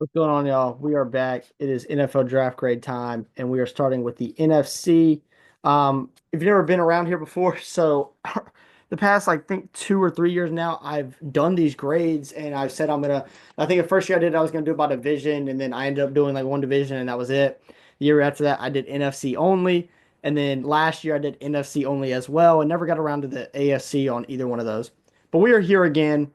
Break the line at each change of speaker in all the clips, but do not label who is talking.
What's going on, y'all? We are back. It is NFL draft grade time, and we are starting with the NFC. If you've never been around here before, so the past, I think, 2 or 3 years now, I've done these grades, and I've said I think the first year I did, I was gonna do by division, and then I ended up doing like one division, and that was it. The year after that, I did NFC only, and then last year I did NFC only as well, and never got around to the AFC on either one of those. But we are here again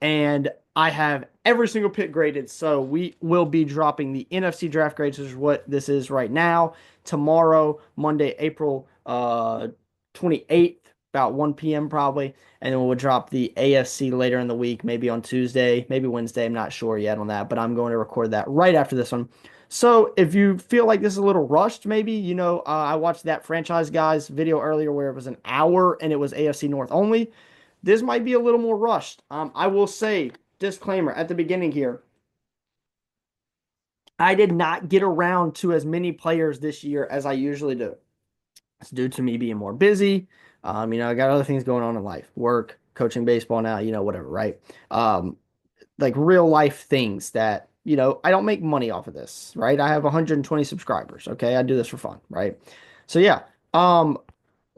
and I have every single pick graded. So we will be dropping the NFC draft grades, which is what this is right now. Tomorrow, Monday, April 28th, about 1 p.m. probably. And then we'll drop the AFC later in the week, maybe on Tuesday, maybe Wednesday. I'm not sure yet on that, but I'm going to record that right after this one. So if you feel like this is a little rushed, maybe, I watched that Franchise Guys video earlier where it was an hour and it was AFC North only. This might be a little more rushed. I will say, disclaimer at the beginning here, I did not get around to as many players this year as I usually do. It's due to me being more busy. I got other things going on in life, work, coaching baseball now, whatever, right? Um, like real life things that, I don't make money off of this, right? I have 120 subscribers. Okay. I do this for fun, right? So yeah. Um,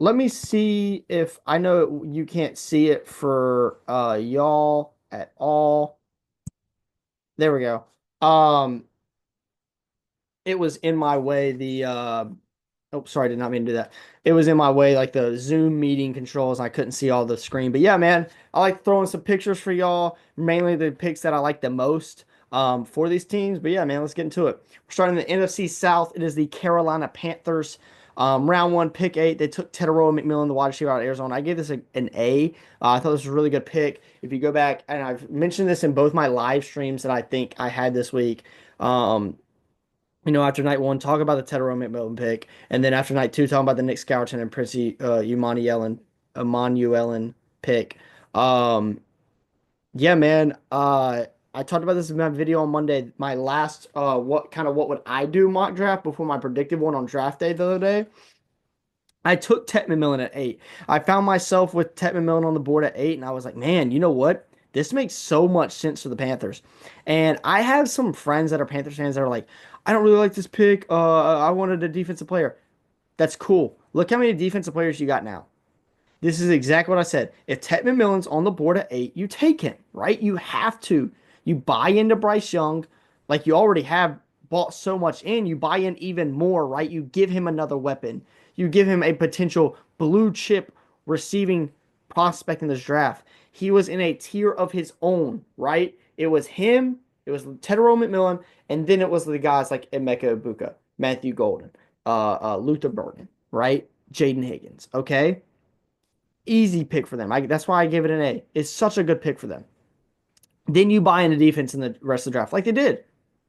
Let me see if I know you can't see it for y'all at all. There we go. Um it was in my way oh sorry, did not mean to do that. It was in my way like the Zoom meeting controls. I couldn't see all the screen. But yeah, man, I like throwing some pictures for y'all, mainly the picks that I like the most for these teams. But yeah, man, let's get into it. We're starting the NFC South. It is the Carolina Panthers. Round one, pick eight. They took Tedero McMillan, the wide receiver out of Arizona. I gave this an A. I thought this was a really good pick. If you go back, and I've mentioned this in both my live streams that I think I had this week. Um, after night one, talk about the Tedero McMillan pick, and then after night two, talking about the Nick Scourton and Princey Emmanuelin pick. Um, yeah, man. I talked about this in my video on Monday. My last, what would I do mock draft before my predictive one on draft day the other day. I took Tet McMillan at 8. I found myself with Tet McMillan on the board at 8, and I was like, man, you know what? This makes so much sense for the Panthers. And I have some friends that are Panthers fans that are like, I don't really like this pick. I wanted a defensive player. That's cool. Look how many defensive players you got now. This is exactly what I said. If Tet McMillan's on the board at 8, you take him, right? You have to. You buy into Bryce Young, like you already have bought so much in. You buy in even more, right? You give him another weapon. You give him a potential blue chip receiving prospect in this draft. He was in a tier of his own, right? It was him, it was Tedero McMillan, and then it was the guys like Emeka Ibuka, Matthew Golden, Luther Burden, right? Jaden Higgins, okay? Easy pick for them. That's why I give it an A. It's such a good pick for them. Then you buy into defense in the rest of the draft, like they did.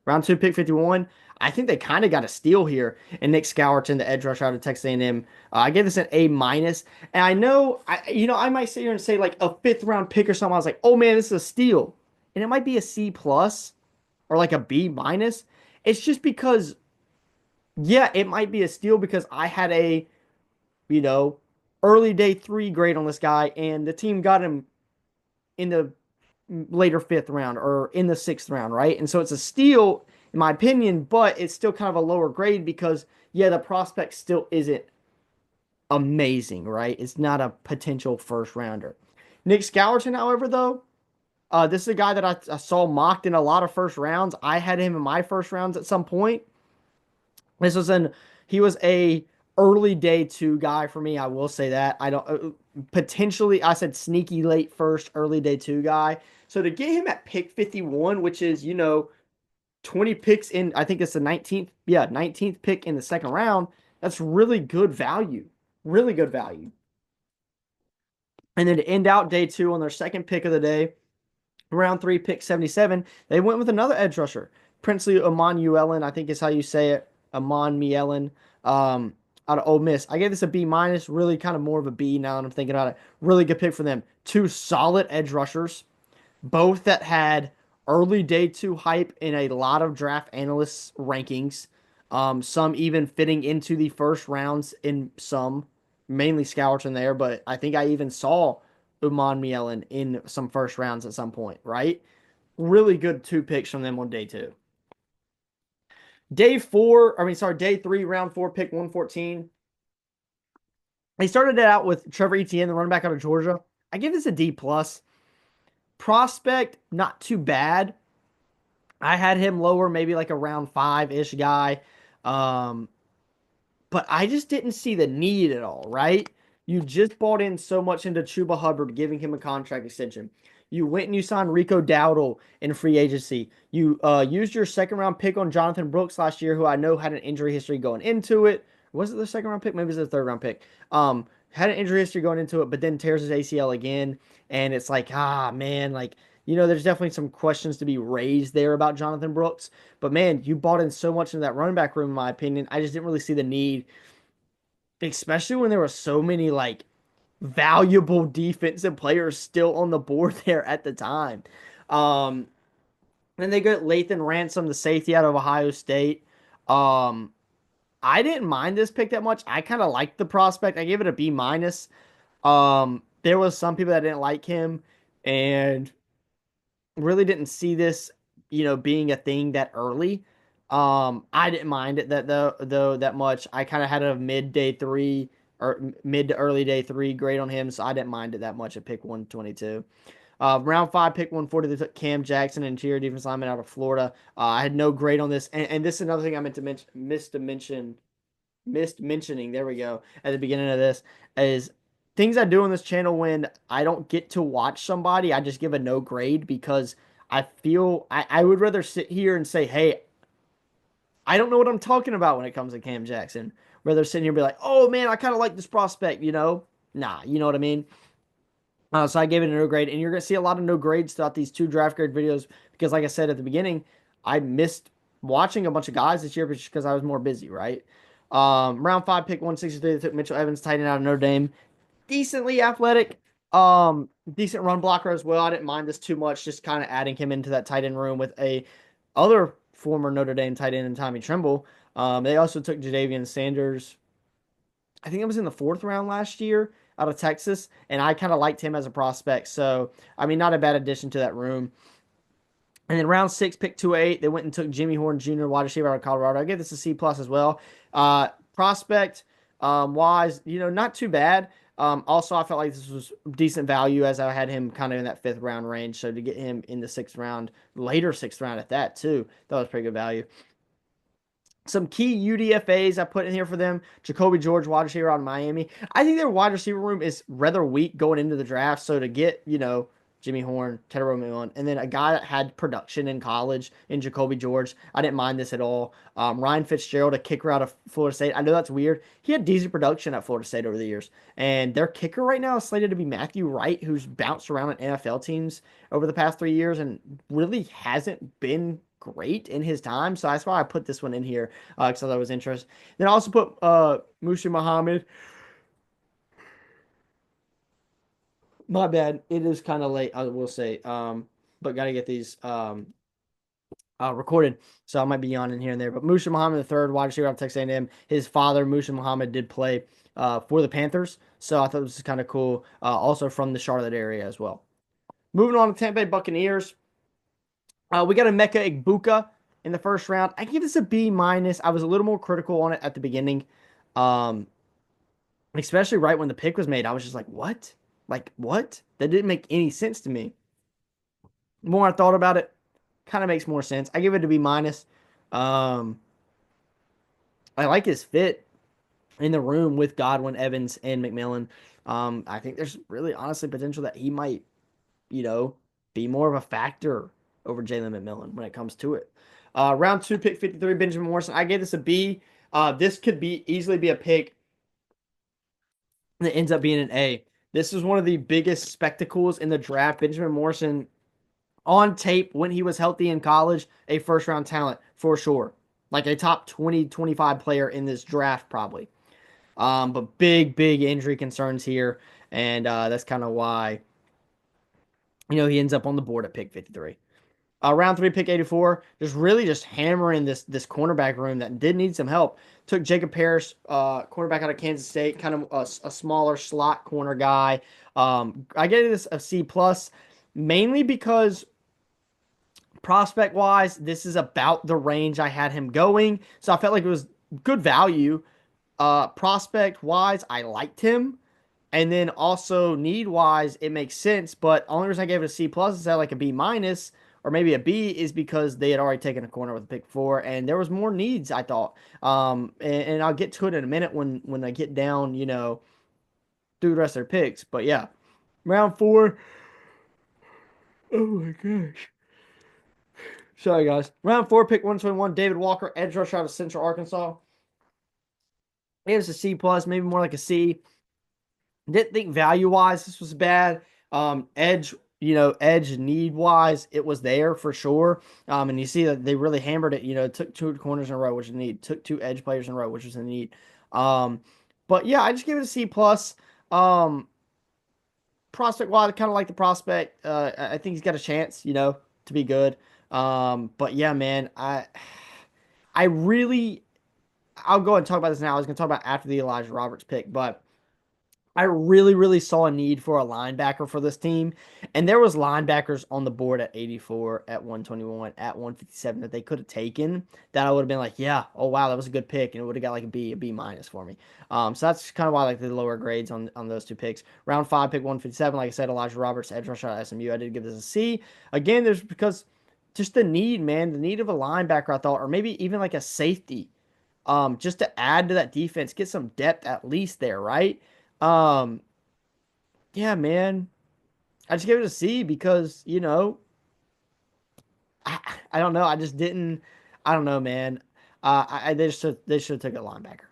Round two, pick 51. I think they kind of got a steal here. And Nick Scourton, the edge rusher out of Texas A&M. I gave this an A minus. And I know, I might sit here and say like a fifth round pick or something. I was like, oh man, this is a steal, and it might be a C plus or like a B minus. It's just because, yeah, it might be a steal because I had a you know, early day three grade on this guy, and the team got him in the later fifth round or in the sixth round, right? And so it's a steal, in my opinion, but it's still kind of a lower grade because, yeah, the prospect still isn't amazing, right? It's not a potential first rounder. Nick Scourton, however, though, this is a guy that I saw mocked in a lot of first rounds. I had him in my first rounds at some point. This was an he was a early day two guy for me. I will say that. I don't potentially I said sneaky late first, early day two guy. So to get him at pick 51, which is, 20 picks in, I think it's the 19th, yeah, 19th pick in the second round, that's really good value. Really good value. And then to end out day two on their second pick of the day, round three, pick 77, they went with another edge rusher. Princely Emmanuelin, I think is how you say it. Emmanuelin, out of Ole Miss. I gave this a B minus, really kind of more of a B now that I'm thinking about it. Really good pick for them. Two solid edge rushers, both that had early day two hype in a lot of draft analysts' rankings. Some even fitting into the first rounds in some, mainly Scourton there, but I think I even saw Uman Mielen in some first rounds at some point, right? Really good two picks from them on day two. Day four, I mean, sorry, day three, round four, pick 114. They started it out with Trevor Etienne, the running back out of Georgia. I give this a D plus. Prospect, not too bad. I had him lower, maybe like a round five ish guy. Um, but I just didn't see the need at all, right? You just bought in so much into Chuba Hubbard, giving him a contract extension. You went and you signed Rico Dowdle in free agency. You used your second round pick on Jonathan Brooks last year, who I know had an injury history going into it. Was it the second round pick? Maybe it was the third round pick. Had an injury history going into it, but then tears his ACL again. And it's like, man, like, there's definitely some questions to be raised there about Jonathan Brooks. But man, you bought in so much into that running back room, in my opinion. I just didn't really see the need, especially when there were so many like valuable defensive players still on the board there at the time. Um, then they got Lathan Ransom, the safety out of Ohio State. Um, I didn't mind this pick that much. I kind of liked the prospect. I gave it a B minus. There was some people that didn't like him, and really didn't see this, being a thing that early. I didn't mind it though that much. I kind of had a mid day three or mid to early day three grade on him, so I didn't mind it that much at pick 122. Round five, pick 140, they took Cam Jackson, interior defense lineman out of Florida. I had no grade on this, and this is another thing I meant to mention, missed mentioning. There we go. At the beginning of this is things I do on this channel when I don't get to watch somebody. I just give a no grade because I feel I would rather sit here and say, hey, I don't know what I'm talking about when it comes to Cam Jackson. Rather sit here and be like, oh man, I kind of like this prospect. Nah, you know what I mean. So I gave it a no grade, and you're gonna see a lot of no grades throughout these two draft grade videos because, like I said at the beginning, I missed watching a bunch of guys this year because I was more busy, right? Round five, pick 163. They took Mitchell Evans, tight end out of Notre Dame, decently athletic, decent run blocker as well. I didn't mind this too much, just kind of adding him into that tight end room with a other former Notre Dame tight end and Tommy Tremble. They also took Jadavian Sanders. I think it was in the fourth round last year out of Texas, and I kind of liked him as a prospect. So, I mean, not a bad addition to that room. And then round six, pick 208, they went and took Jimmy Horn Jr., wide receiver out of Colorado. I give this a C plus as well. Prospect wise, not too bad. Also, I felt like this was decent value as I had him kind of in that fifth round range. So to get him in the sixth round, later sixth round at that too, that was pretty good value. Some key UDFAs I put in here for them. Jacoby George, wide receiver out of Miami. I think their wide receiver room is rather weak going into the draft. So to get, Jimmy Horn, Ted Roman, and then a guy that had production in college in Jacoby George, I didn't mind this at all. Ryan Fitzgerald, a kicker out of Florida State. I know that's weird. He had decent production at Florida State over the years. And their kicker right now is slated to be Matthew Wright, who's bounced around at NFL teams over the past 3 years and really hasn't been great in his time. So that's why I put this one in here because I thought it was interesting. Then I also put Mushi Muhammad. My bad. It is kind of late, I will say. But got to get these recorded. So I might be yawning here and there. But Mushi Muhammad, the third wide receiver out of Texas A&M, his father, Mushi Muhammad, did play for the Panthers. So I thought this was kind of cool. Also from the Charlotte area as well. Moving on to Tampa Bay Buccaneers. We got a Emeka Egbuka in the first round. I give this a B minus. I was a little more critical on it at the beginning, um, especially right when the pick was made. I was just like, "What? Like what? That didn't make any sense to me." The more I thought about it, kind of makes more sense. I give it a B minus. Um, I like his fit in the room with Godwin, Evans, and McMillan. I think there's really honestly potential that he might, you know, be more of a factor over Jalen McMillan when it comes to it. Round two, pick 53, Benjamin Morrison. I gave this a B. This could be easily be a pick that ends up being an A. This is one of the biggest spectacles in the draft. Benjamin Morrison on tape when he was healthy in college, a first round talent for sure. Like a top 20, 25 player in this draft, probably. But big injury concerns here. And that's kind of why, he ends up on the board at pick 53. Round three, pick 84, just hammering this cornerback room that did need some help. Took Jacob Parrish, cornerback out of Kansas State, kind of a smaller slot corner guy. I gave this a C plus, mainly because Prospect wise, this is about the range I had him going. So I felt like it was good value. Prospect wise, I liked him. And then also need wise, it makes sense. But the only reason I gave it a C plus instead of like a B minus or maybe a B is because they had already taken a corner with pick four, and there was more needs, I thought. And I'll get to it in a minute when I get down, through the rest of their picks. But yeah, round four. Oh my gosh. Sorry, guys. Round four, pick 121, David Walker, edge rusher out of Central Arkansas. It was a C plus, maybe more like a C. Didn't think value wise this was bad. Edge, edge need wise, it was there for sure. And you see that they really hammered it. Took two corners in a row, which is neat. Took two edge players in a row, which was a need. Um, but yeah, I just gave it a C plus. Prospect wise, I kind of like the prospect. I think he's got a chance, to be good. But yeah, man, I really, I'll go ahead and talk about this now. I was going to talk about after the Elijah Roberts pick, but I really, really saw a need for a linebacker for this team. And there was linebackers on the board at 84, at 121, at 157 that they could have taken that I would have been like, yeah, oh wow, that was a good pick. And it would have got like a B minus for me. So that's kind of why I like the lower grades on those two picks. Round five, pick 157. Like I said, Elijah Roberts, edge rusher at SMU. I did give this a C. Again, there's because just the need, man, the need of a linebacker, I thought, or maybe even like a safety, just to add to that defense, get some depth at least there, right? Um, yeah, man. I just gave it a C because, I, I don't know. I just didn't. I don't know, man. They should have took a linebacker.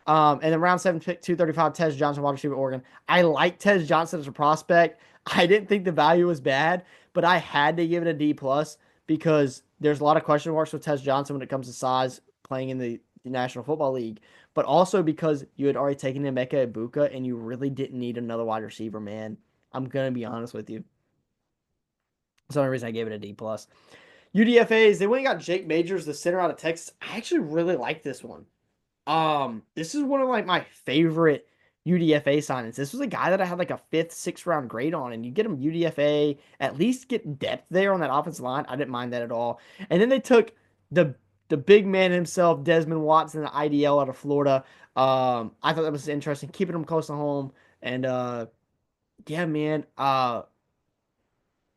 And then round seven, pick 235, Tez Johnson, wide receiver, Oregon. I like Tez Johnson as a prospect. I didn't think the value was bad, but I had to give it a D plus because there's a lot of question marks with Tez Johnson when it comes to size playing in the National Football League, but also because you had already taken Emeka Ibuka and you really didn't need another wide receiver, man. I'm gonna be honest with you. That's the only reason I gave it a D plus. UDFA's, they went and got Jake Majors, the center out of Texas. I actually really like this one. This is one of like my favorite UDFA signings. This was a guy that I had like a fifth, sixth round grade on, and you get him UDFA, at least get depth there on that offensive line. I didn't mind that at all. And then they took the the big man himself, Desmond Watson, the IDL out of Florida. I thought that was interesting, keeping him close to home. And yeah, man.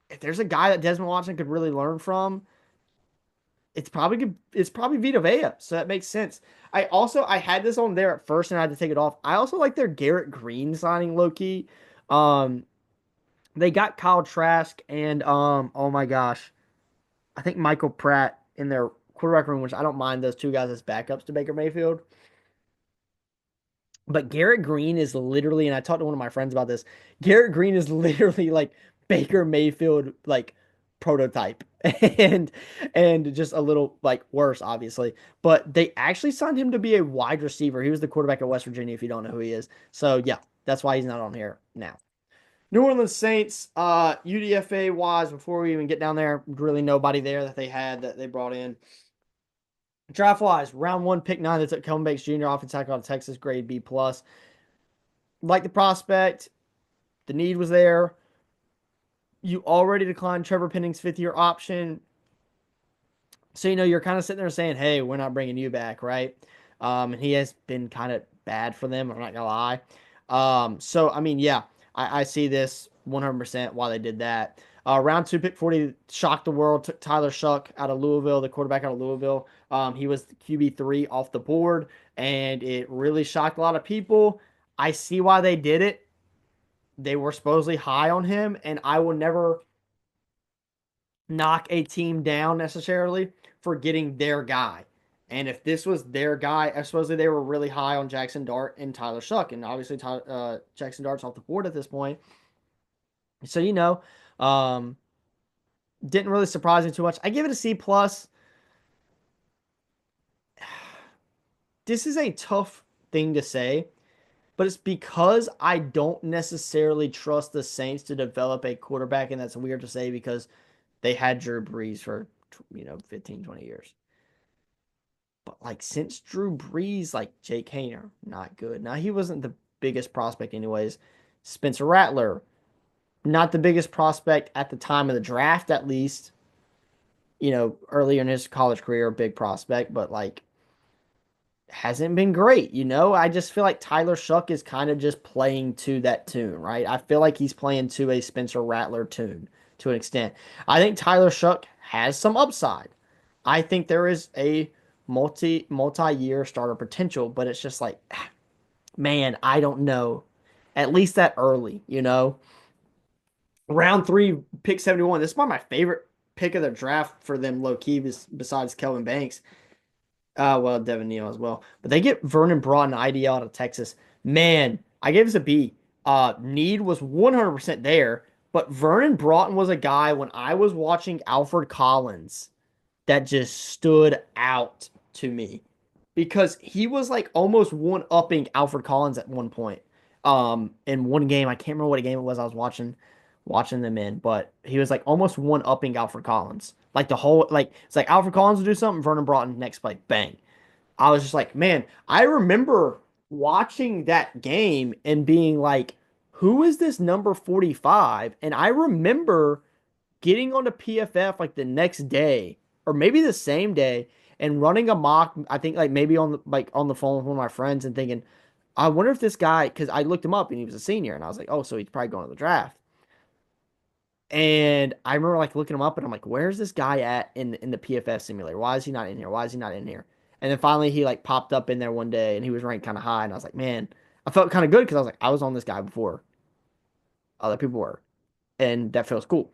If there's a guy that Desmond Watson could really learn from, it's probably good. It's probably Vita Vea, so that makes sense. I had this on there at first and I had to take it off. I also like their Garrett Green signing low key. Um, they got Kyle Trask and oh my gosh, I think Michael Pratt in their quarterback room, which I don't mind those two guys as backups to Baker Mayfield. But Garrett Green is literally, and I talked to one of my friends about this. Garrett Green is literally like Baker Mayfield, like prototype, and and just a little like worse, obviously. But they actually signed him to be a wide receiver. He was the quarterback at West Virginia. If you don't know who he is, so yeah, that's why he's not on here now. New Orleans Saints, UDFA wise, before we even get down there, really nobody there that they had that they brought in. Draft wise, round one, pick nine, they took Kelvin Banks Jr. offensive tackle out of Texas, grade B plus. Like the prospect, the need was there. You already declined Trevor Penning's fifth year option. So, you're kind of sitting there saying, hey, we're not bringing you back, right? And he has been kind of bad for them. I'm not going to lie. So, I mean, yeah, I see this 100% why they did that. Round two, pick 40, shocked the world. Took Tyler Shuck out of Louisville, the quarterback out of Louisville. He was QB3 off the board, and it really shocked a lot of people. I see why they did it. They were supposedly high on him, and I will never knock a team down necessarily for getting their guy. And if this was their guy, supposedly they were really high on Jackson Dart and Tyler Shuck, and obviously Jackson Dart's off the board at this point. So um, didn't really surprise me too much. I give it a C plus. This is a tough thing to say, but it's because I don't necessarily trust the Saints to develop a quarterback, and that's weird to say because they had Drew Brees for 15, 20 years. But like since Drew Brees, like Jake Hayner, not good. Now he wasn't the biggest prospect anyways. Spencer Rattler, not the biggest prospect at the time of the draft, at least. earlier in his college career, a big prospect, but like hasn't been great. I just feel like Tyler Shuck is kind of just playing to that tune, right? I feel like he's playing to a Spencer Rattler tune to an extent. I think Tyler Shuck has some upside. I think there is a multi-year starter potential, but it's just like, man, I don't know. At least that early. Round three, pick 71. This is one of my favorite pick of the draft for them, low key, besides Kelvin Banks. Well, Devin Neal as well. But they get Vernon Broughton IDL out of Texas. Man, I gave this a B. Need was 100% there, but Vernon Broughton was a guy when I was watching Alfred Collins that just stood out to me because he was like almost one upping Alfred Collins at one point. In one game, I can't remember what game it was I was watching them in, but he was like almost one upping Alfred Collins. Like the whole like it's like Alfred Collins will do something, Vernon Broughton next play, bang. I was just like, man, I remember watching that game and being like, who is this number 45? And I remember getting onto PFF like the next day or maybe the same day and running a mock, I think like maybe on the phone with one of my friends and thinking, I wonder if this guy, because I looked him up and he was a senior and I was like, oh, so he's probably going to the draft. And I remember like looking him up and I'm like, where's this guy at in the PFF simulator? Why is he not in here? Why is he not in here? And then finally he like popped up in there one day and he was ranked kind of high and I was like, man, I felt kind of good because I was like, I was on this guy before other people were, and that feels cool.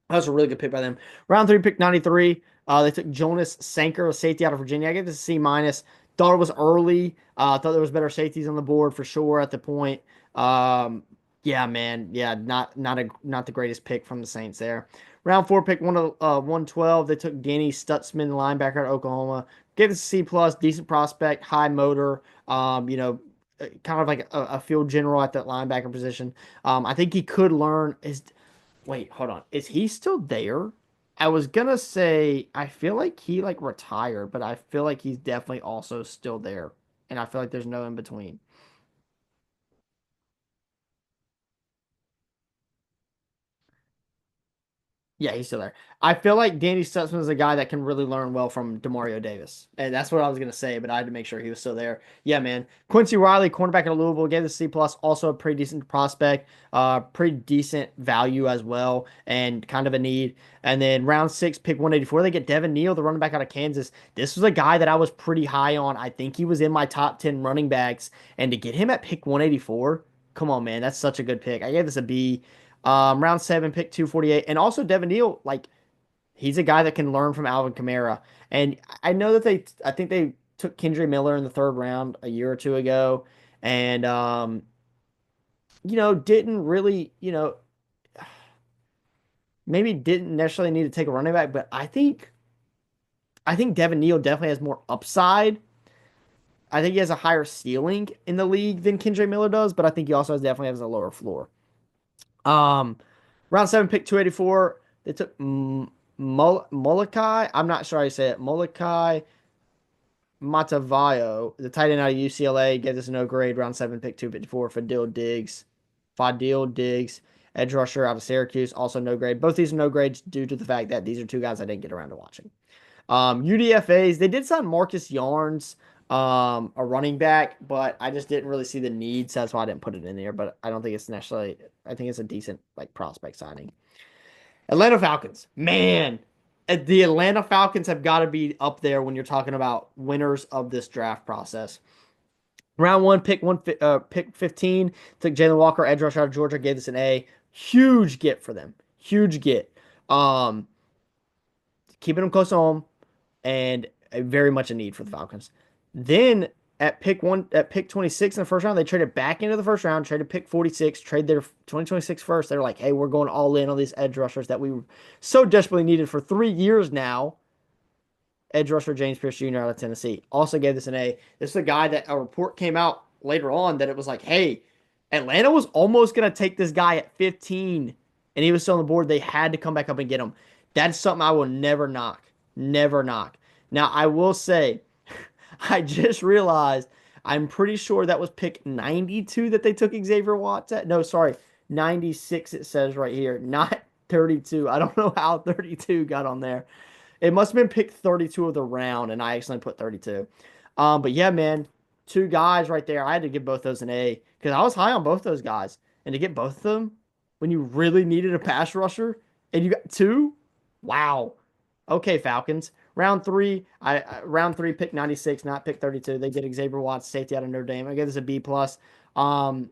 That was a really good pick by them. Round three, pick 93. They took Jonas Sanker, a safety out of Virginia. I gave this a C minus. Thought it was early. Thought there was better safeties on the board for sure at the point. Um, yeah, man. Yeah, not the greatest pick from the Saints there. Round four, pick 112. They took Danny Stutzman, linebacker at Oklahoma. Gave this a C plus, decent prospect, high motor. Kind of like a field general at that linebacker position. I think he could learn his. Wait, hold on. Is he still there? I was gonna say I feel like he like retired, but I feel like he's definitely also still there. And I feel like there's no in between. Yeah, he's still there. I feel like Danny Stutzman is a guy that can really learn well from Demario Davis. And that's what I was gonna say, but I had to make sure he was still there. Yeah, man. Quincy Riley, cornerback at Louisville, gave the C plus, also a pretty decent prospect, pretty decent value as well, and kind of a need. And then round six, pick 184, they get Devin Neal, the running back out of Kansas. This was a guy that I was pretty high on. I think he was in my top 10 running backs. And to get him at pick 184, come on, man, that's such a good pick. I gave this a B. Round seven, pick 248. And also Devin Neal, like he's a guy that can learn from Alvin Kamara. And I know that I think they took Kendre Miller in the third round a year or two ago. And, didn't really, maybe didn't necessarily need to take a running back, but I think Devin Neal definitely has more upside. I think he has a higher ceiling in the league than Kendre Miller does, but I think he also definitely has a lower floor. Um, round seven, pick 284. They took Molokai. I'm not sure how you say it. Molokai Matavayo, the tight end out of UCLA, gave this a no grade. Round seven, pick 254. Fadil Diggs, edge rusher out of Syracuse, also no grade. Both these are no grades due to the fact that these are two guys I didn't get around to watching. UDFAs, they did sign Marcus Yarns, a running back, but I just didn't really see the needs. So that's why I didn't put it in there. But I don't think it's necessarily, I think it's a decent like prospect signing. Atlanta Falcons, man, the Atlanta Falcons have got to be up there when you're talking about winners of this draft process. Round pick 15, took Jalen Walker, edge rusher out of Georgia, gave this an A. Huge get for them. Huge get. Um, Keeping them close to home and very much a need for the Falcons. Then at pick 26 in the first round, they traded back into the first round, traded pick 46, trade their 2026 first. They're like, hey, we're going all in on these edge rushers that we so desperately needed for 3 years now. Edge rusher James Pierce Jr. out of Tennessee also gave this an A. This is a guy that a report came out later on that it was like, hey, Atlanta was almost going to take this guy at 15 and he was still on the board. They had to come back up and get him. That's something I will never knock. Never knock. Now, I will say, I just realized I'm pretty sure that was pick 92 that they took Xavier Watts at. No, sorry, 96 it says right here. Not 32. I don't know how 32 got on there. It must have been pick 32 of the round, and I accidentally put 32. But yeah, man, two guys right there. I had to give both those an A because I was high on both those guys. And to get both of them when you really needed a pass rusher and you got two, wow. Okay, Falcons. Round three, pick 96, not pick 32. They get Xavier Watts, safety out of Notre Dame. I give this a B plus. Um,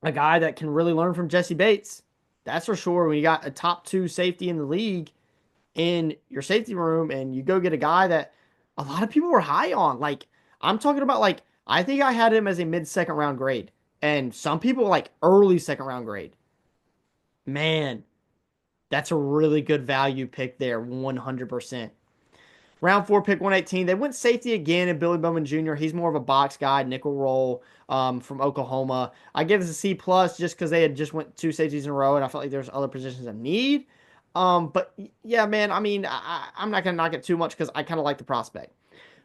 a guy that can really learn from Jesse Bates. That's for sure. When you got a top two safety in the league in your safety room and you go get a guy that a lot of people were high on. Like, I'm talking about, like, I think I had him as a mid second round grade. And some people like early second round grade. Man, that's a really good value pick there, 100%. Round four, pick 118. They went safety again in Billy Bowman Jr. He's more of a box guy, nickel roll from Oklahoma. I give this a C plus just because they had just went two safeties in a row, and I felt like there's other positions of need. But yeah, man, I mean, I'm not gonna knock it too much because I kind of like the prospect.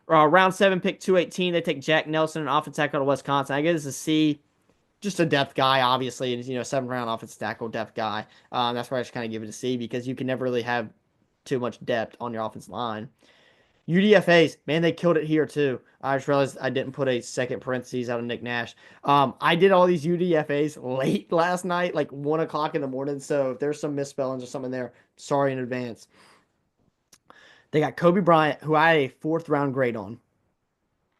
Round seven, pick 218. They take Jack Nelson, an offensive tackle out of Wisconsin. I give this a C. Just a depth guy, obviously, and seventh round offensive tackle depth guy. That's why I just kind of give it a C because you can never really have too much depth on your offensive line. UDFAs, man, they killed it here too. I just realized I didn't put a second parentheses out of Nick Nash. I did all these UDFAs late last night, like 1 o'clock in the morning. So if there's some misspellings or something there, sorry in advance. They got Kobe Bryant, who I had a fourth round grade on.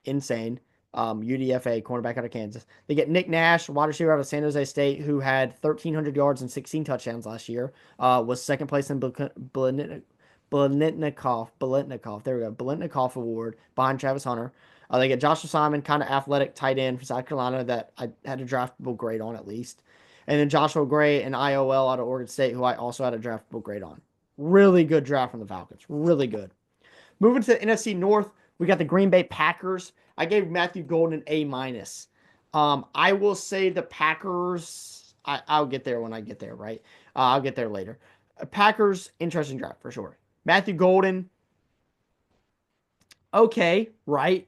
Insane. UDFA, cornerback out of Kansas. They get Nick Nash, wide receiver out of San Jose State, who had 1,300 yards and 16 touchdowns last year. Was second place in Blitnikoff. There we go. Blitnikoff Award behind Travis Hunter. They get Joshua Simon, kind of athletic tight end from South Carolina that I had a draftable grade on at least. And then Joshua Gray and IOL out of Oregon State, who I also had a draftable grade on. Really good draft from the Falcons. Really good. Moving to the NFC North, we got the Green Bay Packers. I gave Matthew Golden an A minus. I will say the Packers. I'll get there when I get there, right? I'll get there later. Packers, interesting draft for sure. Matthew Golden, okay, right?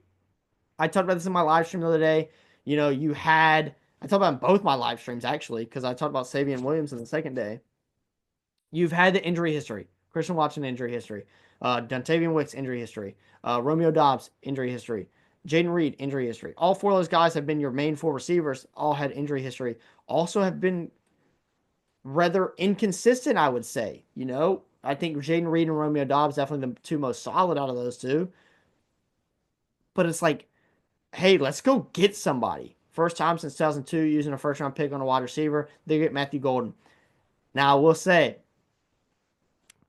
I talked about this in my live stream the other day. I talked about both my live streams actually, because I talked about Savion Williams in the second day. You've had the injury history. Christian Watson injury history. Dontavian Wicks injury history. Romeo Doubs injury history. Jaden Reed injury history. All four of those guys have been your main four receivers. All had injury history. Also have been rather inconsistent, I would say. I think Jaden Reed and Romeo Doubs definitely the two most solid out of those two. But it's like, hey, let's go get somebody. First time since 2002 using a first round pick on a wide receiver. They get Matthew Golden. Now, I will say,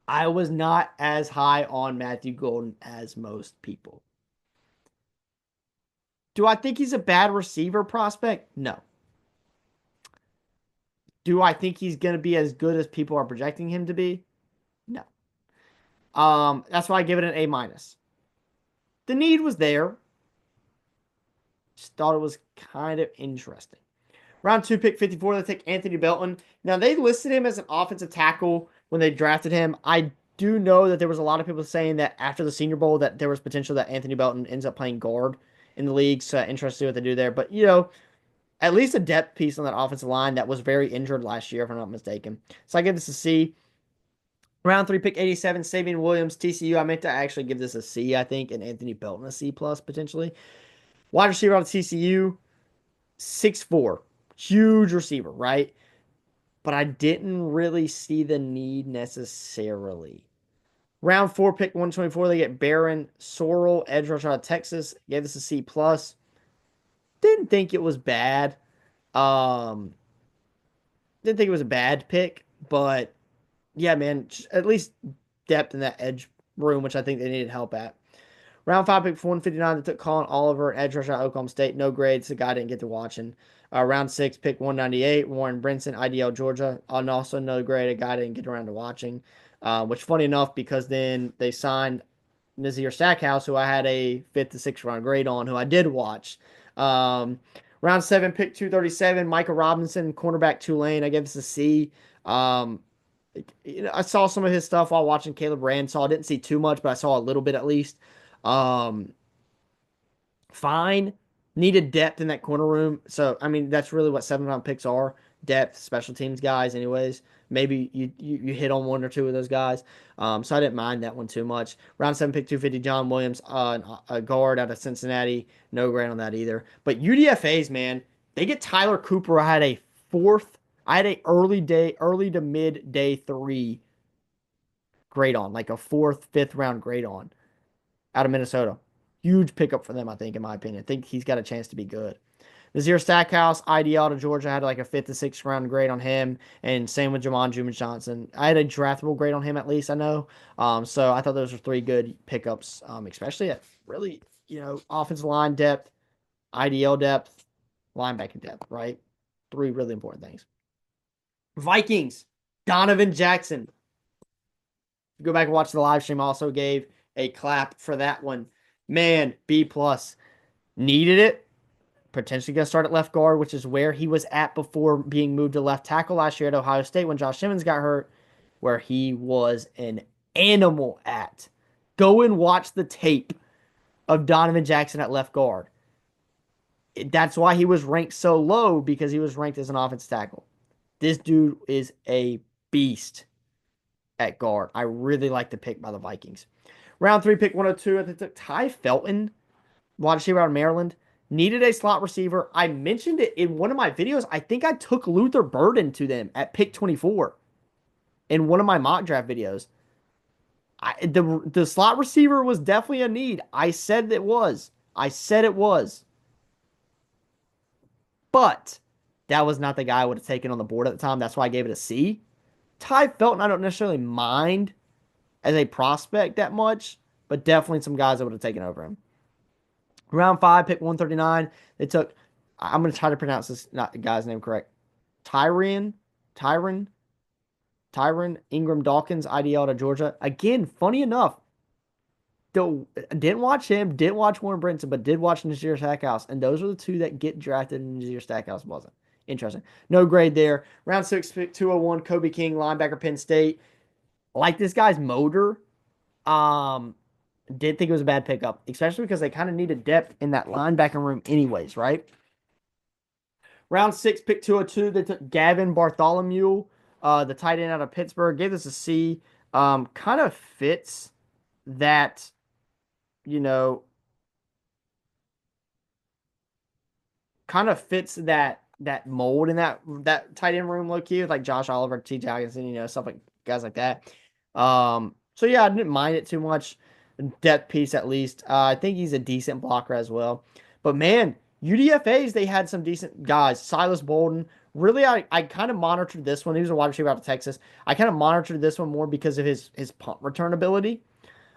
I was not as high on Matthew Golden as most people. Do I think he's a bad receiver prospect? No. Do I think he's going to be as good as people are projecting him to be? No. That's why I give it an A minus. The need was there. Just thought it was kind of interesting. Round two, pick 54, they take Anthony Belton. Now, they listed him as an offensive tackle when they drafted him. I do know that there was a lot of people saying that after the Senior Bowl that there was potential that Anthony Belton ends up playing guard in the league. So interested to see what they do there. But, at least a depth piece on that offensive line that was very injured last year, if I'm not mistaken. So I give this a C. Round three, pick 87, Savion Williams, TCU. I meant to actually give this a C, I think, and Anthony Belton a C plus potentially. Wide receiver out of TCU, 6'4". Huge receiver, right? But I didn't really see the need necessarily. Round four, pick 124, they get Baron Sorrell, edge rusher out of Texas. Gave this a C plus. Didn't think it was bad. Didn't think it was a bad pick, but yeah, man, at least depth in that edge room, which I think they needed help at. Round five, pick 159, they took Colin Oliver, edge rusher out of Oklahoma State. No grades. The guy didn't get to watching. Round six, pick 198, Warren Brinson, IDL, Georgia. And also no grade. A guy didn't get around to watching. Which, funny enough, because then they signed Nazir Stackhouse, who I had a fifth to sixth round grade on, who I did watch. Round seven, pick 237, Micah Robinson, cornerback Tulane. I gave this a C. I saw some of his stuff while watching Caleb Ransall. I didn't see too much, but I saw a little bit at least. Fine. Needed depth in that corner room. So, I mean, that's really what 7th round picks are. depth, special teams guys, anyways. Maybe you hit on one or two of those guys. So I didn't mind that one too much. Round 7 pick 250, John Williams, a guard out of Cincinnati. No grade on that either. But UDFA's, man, they get Tyler Cooper. I had a early to mid day three grade on, like a fourth, fifth round grade on out of Minnesota. Huge pickup for them, I think, in my opinion. I think he's got a chance to be good. Nazir Stackhouse, IDL to Georgia, had like a fifth to sixth round grade on him, and same with Jamon Jumans Johnson. I had a draftable grade on him at least, I know. So I thought those were three good pickups, especially at really, offensive line depth, IDL depth, linebacker depth, right? Three really important things. Vikings, Donovan Jackson. Go back and watch the live stream. Also gave a clap for that one. Man, B plus. Needed it. Potentially going to start at left guard, which is where he was at before being moved to left tackle last year at Ohio State when Josh Simmons got hurt, where he was an animal at. Go and watch the tape of Donovan Jackson at left guard. That's why he was ranked so low, because he was ranked as an offensive tackle. This dude is a beast at guard. I really like the pick by the Vikings. Round 3, pick 102. They took Ty Felton, wide receiver out of Maryland. Needed a slot receiver. I mentioned it in one of my videos. I think I took Luther Burden to them at pick 24 in one of my mock draft videos. The slot receiver was definitely a need. I said it was. I said it was. But that was not the guy I would have taken on the board at the time. That's why I gave it a C. Ty Felton, I don't necessarily mind as a prospect that much, but definitely some guys I would have taken over him. Round 5, pick 139. They took, I'm going to try to pronounce this guy's name correct. Tyron Ingram Dawkins, IDL to Georgia. Again, funny enough, didn't watch him, didn't watch Warren Brinson, but did watch Nazir Stackhouse. And those are the two that get drafted, and Nazir Stackhouse wasn't. Interesting. No grade there. Round 6, pick 201, Kobe King, linebacker, Penn State. Like this guy's motor. Did think it was a bad pickup, especially because they kind of needed depth in that linebacker room anyways, right? Round 6, pick 202, they took Gavin Bartholomew, the tight end out of Pittsburgh. Gave this a C. Kind of fits that, you know, kind of fits that mold in that tight end room low key with like Josh Oliver, T. Hockenson, stuff like guys like that. So yeah, I didn't mind it too much. Depth piece at least. I think he's a decent blocker as well. But man, UDFA's, they had some decent guys. Silas Bolden. Really, I kind of monitored this one. He was a wide receiver out of Texas. I kind of monitored this one more because of his punt return ability.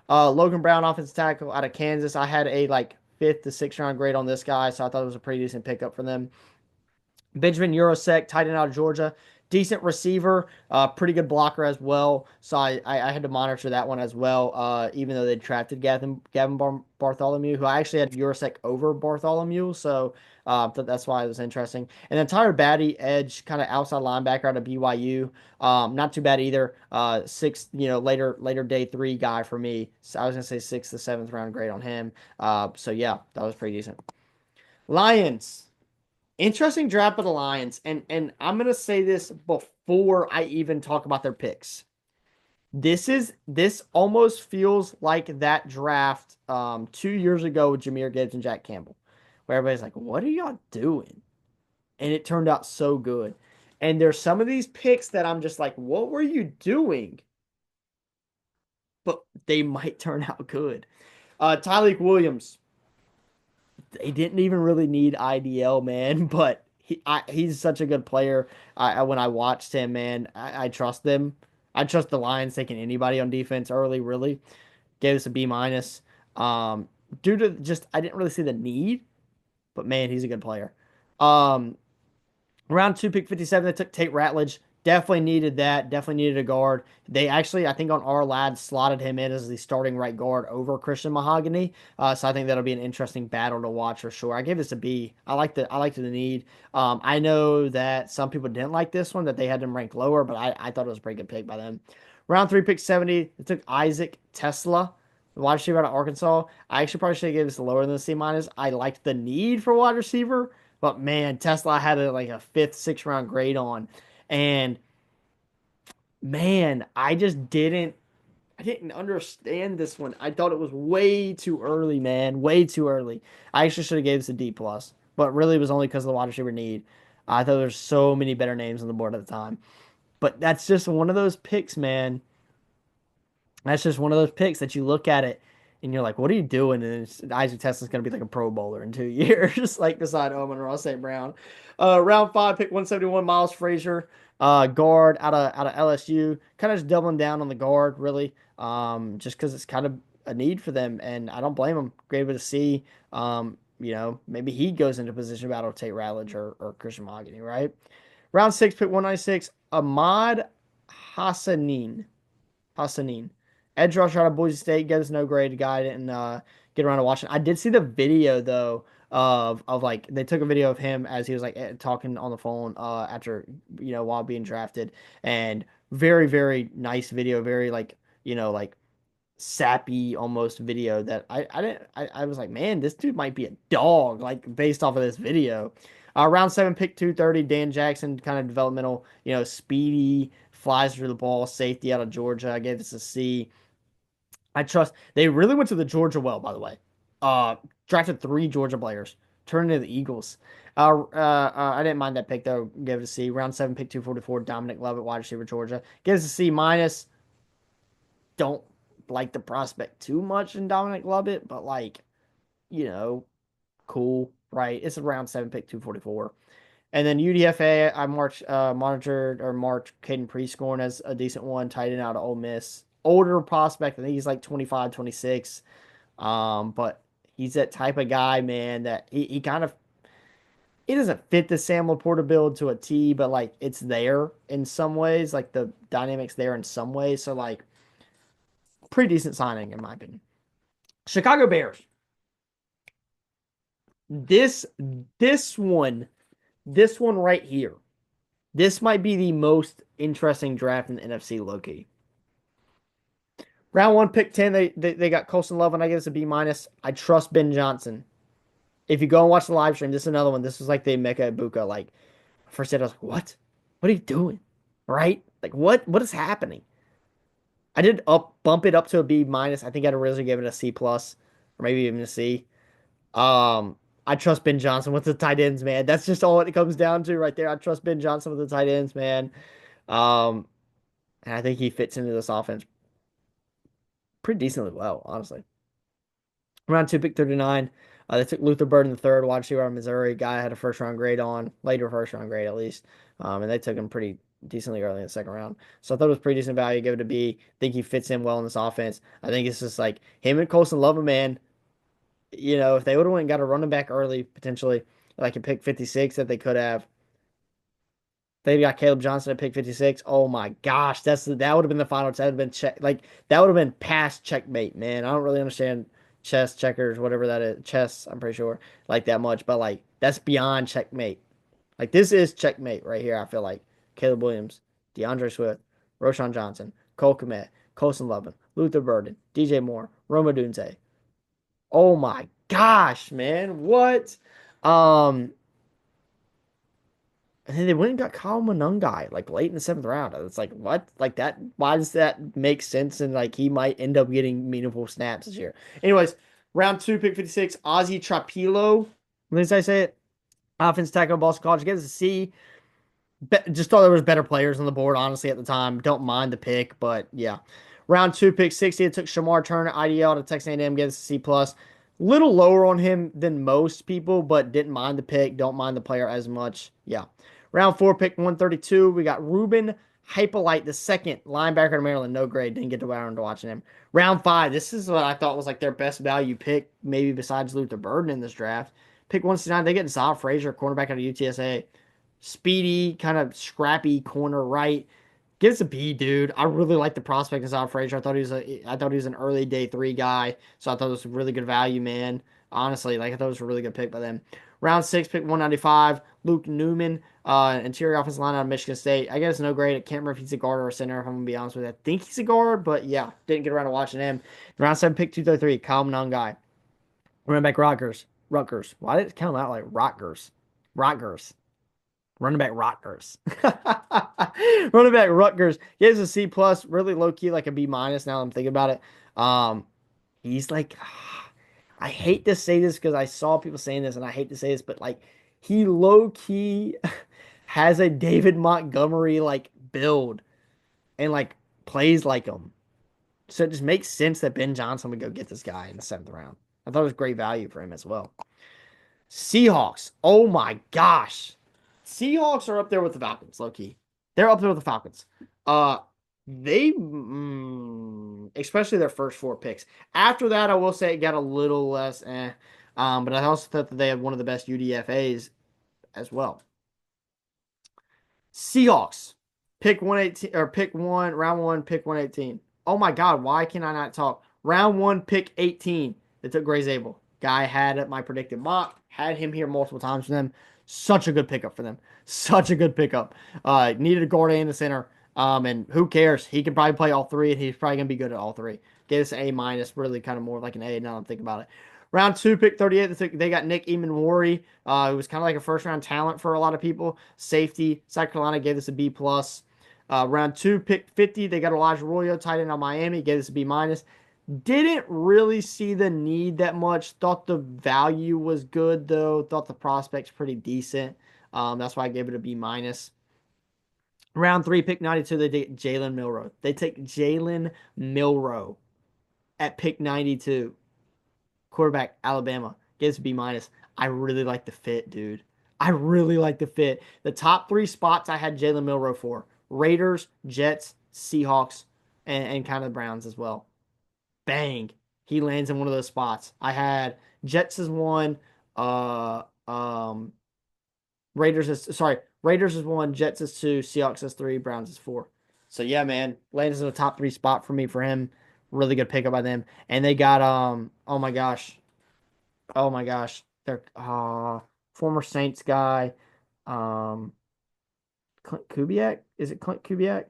Logan Brown, offensive tackle out of Kansas. I had a like fifth to sixth round grade on this guy, so I thought it was a pretty decent pickup for them. Benjamin Urosek, tight end out of Georgia. Decent receiver, pretty good blocker as well. So I had to monitor that one as well, even though they drafted Gavin Bartholomew, who I actually had Urosek over Bartholomew. So that's why it was interesting. And then Tyler Batty, edge, kind of outside linebacker out of BYU. Not too bad either. Sixth, later day 3 guy for me. So I was going to say 6th to 7th round grade on him. So yeah, that was pretty decent. Lions. Interesting draft of the Lions, and I'm gonna say this before I even talk about their picks. This almost feels like that draft 2 years ago with Jahmyr Gibbs and Jack Campbell, where everybody's like, "What are y'all doing?" And it turned out so good. And there's some of these picks that I'm just like, "What were you doing?" But they might turn out good. Tyleik Williams. They didn't even really need IDL, man, but he's such a good player. When I watched him, man, I trust them. I trust the Lions taking anybody on defense early, really. Gave us a B minus. Due to just I didn't really see the need, but man, he's a good player. Round 2, pick 57, they took Tate Ratledge. Definitely needed that. Definitely needed a guard. They actually, I think on our lad, slotted him in as the starting right guard over Christian Mahogany. So I think that'll be an interesting battle to watch for sure. I gave this a B. I liked the need. I know that some people didn't like this one, that they had them ranked lower, but I thought it was a pretty good pick by them. Round 3, pick 70, they took Isaac Tesla, the wide receiver out of Arkansas. I actually probably should have given this lower than a C minus. I liked the need for wide receiver. But man, Tesla had like a fifth, sixth round grade on. And man, I didn't understand this one. I thought it was way too early, man. Way too early. I actually should have gave this a D plus, but really it was only because of the wide receiver need. I thought there's so many better names on the board at the time. But that's just one of those picks, man. That's just one of those picks that you look at it and you're like, what are you doing? And Isaac Tesla's going to be like a Pro Bowler in 2 years, like beside Owen Ross St. Brown. Round five, pick 171, Miles Frazier, guard out of LSU. Kind of just doubling down on the guard, really, just because it's kind of a need for them. And I don't blame him. Great with a C. Maybe he goes into position battle with Tate Ratledge or Christian Mahogany, right? Round six, pick 196, Ahmad Hassanin. Hassanin. Edge rusher out of Boise State, gets no grade. Guy didn't get around to watching. I did see the video though of like they took a video of him as he was like talking on the phone after while being drafted, and very very nice video, very like like sappy almost video that I didn't I was like, man, this dude might be a dog like based off of this video. Round seven, pick 230, Dan Jackson, kind of developmental, speedy, flies through the ball, safety out of Georgia. I gave this a C. I trust they really went to the Georgia well, by the way. Uh, Drafted three Georgia players, turned into the Eagles. I didn't mind that pick though. Gave it a C. Round seven, pick 244, Dominic Lovett, wide receiver, Georgia. Gives a C minus. Don't like the prospect too much in Dominic Lovett, but like, you know, cool, right? It's a round seven, pick 244. And then UDFA, I monitored or marked Caden Prescorn as a decent one, tight end out of Ole Miss. Older prospect, I think he's like 25, 26. But he's that type of guy, man, that he kind of it doesn't fit the Sam Laporta build to a T, but like it's there in some ways, like the dynamics there in some ways. So like pretty decent signing in my opinion. Chicago Bears. This this one, this one right here. This might be the most interesting draft in the NFC low-key. Round one, pick 10, they got Colson Love, and I give this a B minus. I trust Ben Johnson. If you go and watch the live stream, this is another one. This was like the Emeka Ibuka. Like, first I was like, what? What are you doing? Right? Like, what is happening? I did bump it up to a B minus. I think I'd originally give it a C plus, or maybe even a C. Um, I trust Ben Johnson with the tight ends, man. That's just all it comes down to right there. I trust Ben Johnson with the tight ends, man. Um, and I think he fits into this offense pretty decently well, honestly. Round two, pick 39. They took Luther Bird in the third, wide receiver out of Missouri. Guy had a first round grade on, later first round grade at least. And they took him pretty decently early in the second round. So I thought it was pretty decent value. Give it a B. I think he fits in well in this offense. I think it's just like him and Colson love him, man. If they would have went and got a running back early, potentially, like a pick 56 that they could have, they got Caleb Johnson at pick 56. Oh my gosh, that would have been the final. That would have been that would have been past checkmate, man. I don't really understand chess, checkers, whatever that is. Chess, I'm pretty sure, like that much, but like that's beyond checkmate. Like this is checkmate right here. I feel like Caleb Williams, DeAndre Swift, Roshan Johnson, Cole Kmet, Colson Lovin, Luther Burden, DJ Moore, Roma Dunze. Oh my gosh, man, what? Um, And then they went and got Kyle Monangai like late in the seventh round. It's like, what? Like that? Why does that make sense? And like he might end up getting meaningful snaps this year. Anyways, round two, pick 56, Ozzy Trapilo. At least I say it. Offense tackle, Boston College. Gets a C. Just thought there was better players on the board, honestly, at the time. Don't mind the pick, but yeah. Round two, pick 60. It took Shamar Turner, IDL to Texas A&M. Gets a C plus. Little lower on him than most people, but didn't mind the pick. Don't mind the player as much. Yeah. Round four, pick 132. We got Ruben Hypolite, the second linebacker to Maryland. No grade. Didn't get around to watching him. Round five. This is what I thought was like their best value pick, maybe besides Luther Burden in this draft. Pick 169. They get Zod Frazier, cornerback out of UTSA. Speedy, kind of scrappy corner right. Give us a B, dude. I really like the prospect of Zod Frazier. I thought he was an early day three guy, so I thought it was a really good value, man. Honestly, like I thought it was a really good pick by them. Round six, pick 195, Luke Newman, interior offensive line out of Michigan State. I guess no grade. I can't remember if he's a guard or a center, if I'm gonna be honest with you. I think he's a guard, but yeah, didn't get around to watching him. Round seven, pick 233, Kyle Monangai. Running back Rutgers. Why did it count out like Rutgers? Rutgers. Running back Rutgers. Running back Rutgers. Gives a C plus, really low key, like a B minus now I'm thinking about it. Um, he's like I hate to say this because I saw people saying this and I hate to say this, but like he low key has a David Montgomery like build and like plays like him. So it just makes sense that Ben Johnson would go get this guy in the seventh round. I thought it was great value for him as well. Seahawks. Oh my gosh. Seahawks are up there with the Falcons, low key. They're up there with the Falcons. Uh especially their first four picks. After that, I will say it got a little less but I also thought that they had one of the best UDFAs as well. Seahawks. Pick 118 or pick one, round one, pick 118. Oh my God, why can I not talk? Round one, pick 18. They took Gray Zabel. Guy had my predicted mock, had him here multiple times for them. Such a good pickup for them. Such a good pickup. Needed a guard and a center. And who cares? He can probably play all three, and he's probably gonna be good at all three. Gave us an A minus, really kind of more like an A now I'm thinking about it. Round two, pick 38. They got Nick Eamon-Wari, who was kind of like a first round talent for a lot of people. Safety. South Carolina gave this a B plus. Round two, pick 50. They got Elijah Arroyo, tight end on Miami. Gave this a B minus. Didn't really see the need that much. Thought the value was good though. Thought the prospects pretty decent. That's why I gave it a B minus. Round three, pick 92. They take Jalen Milroe. They take Jalen Milroe at pick 92. Quarterback, Alabama. Gives B minus. I really like the fit, dude. I really like the fit. The top three spots I had Jalen Milroe for: Raiders, Jets, Seahawks, and kind of the Browns as well. Bang. He lands in one of those spots. I had Jets as one, uh um Raiders is one, Jets is two, Seahawks is three, Browns is four. So yeah, man, lands in the top three spot for me for him. Really good pickup by them. And they got oh my gosh, they're former Saints guy, um Clint Kubiak. Is it Clint Kubiak?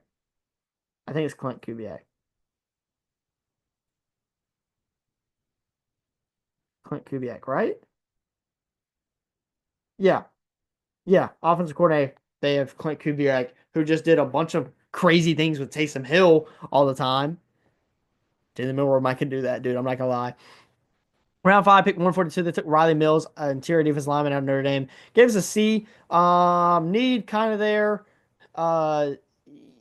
I think it's Clint Kubiak. Clint Kubiak, right? Yeah, yeah, offensive coordinator. They have Clint Kubiak, who just did a bunch of crazy things with Taysom Hill all the time. Jalen Milroe might can do that, dude. I'm not gonna lie. Round five, pick 142. They took Riley Mills, interior defense lineman out of Notre Dame. Gave us a C. Need kind of there. Uh,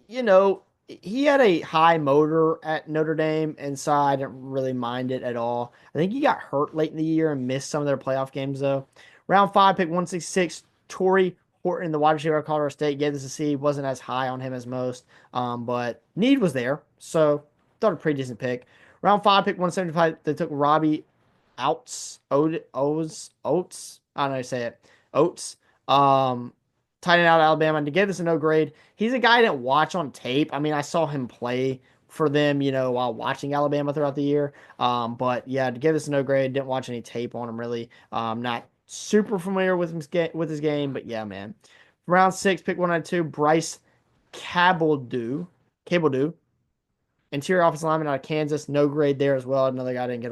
you know, he had a high motor at Notre Dame, and so I didn't really mind it at all. I think he got hurt late in the year and missed some of their playoff games though. Round five, pick 166. Torrey Horton, the wide receiver of Colorado State, gave this a C. Wasn't as high on him as most, but need was there, so thought a pretty decent pick. Round five, pick 175. They took Robbie Oates. I don't know how to say it. Oates. Tight end out of Alabama. And to give this a no grade, he's a guy I didn't watch on tape. I mean, I saw him play for them, while watching Alabama throughout the year. But yeah, to give this a no grade, didn't watch any tape on him really. Not super familiar with his game, but yeah, man. Round six, pick 192, Bryce Cabledew. Interior offensive lineman out of Kansas, no grade there as well. Another guy I didn't get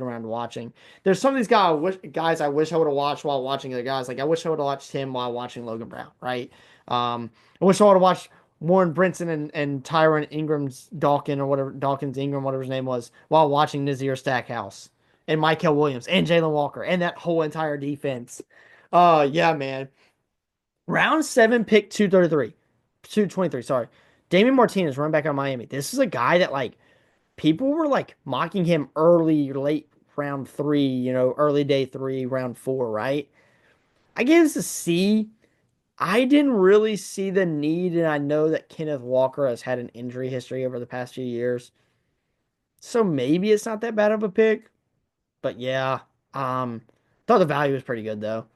around to watching. There's some of these guys I wish I would have watched while watching other guys. Like I wish I would have watched him while watching Logan Brown, right? I wish I would have watched Warren Brinson and Tyron Ingram's Dawkins Ingram, whatever his name was, while watching Nazir Stackhouse and Michael Williams and Jalen Walker and that whole entire defense. Yeah, man. Round seven, pick 223, sorry. Damian Martinez, running back out of Miami. This is a guy that like people were like mocking him early, late round three, early day three, round four, right? I gave this a C. I didn't really see the need, and I know that Kenneth Walker has had an injury history over the past few years. So maybe it's not that bad of a pick. But yeah, thought the value was pretty good though.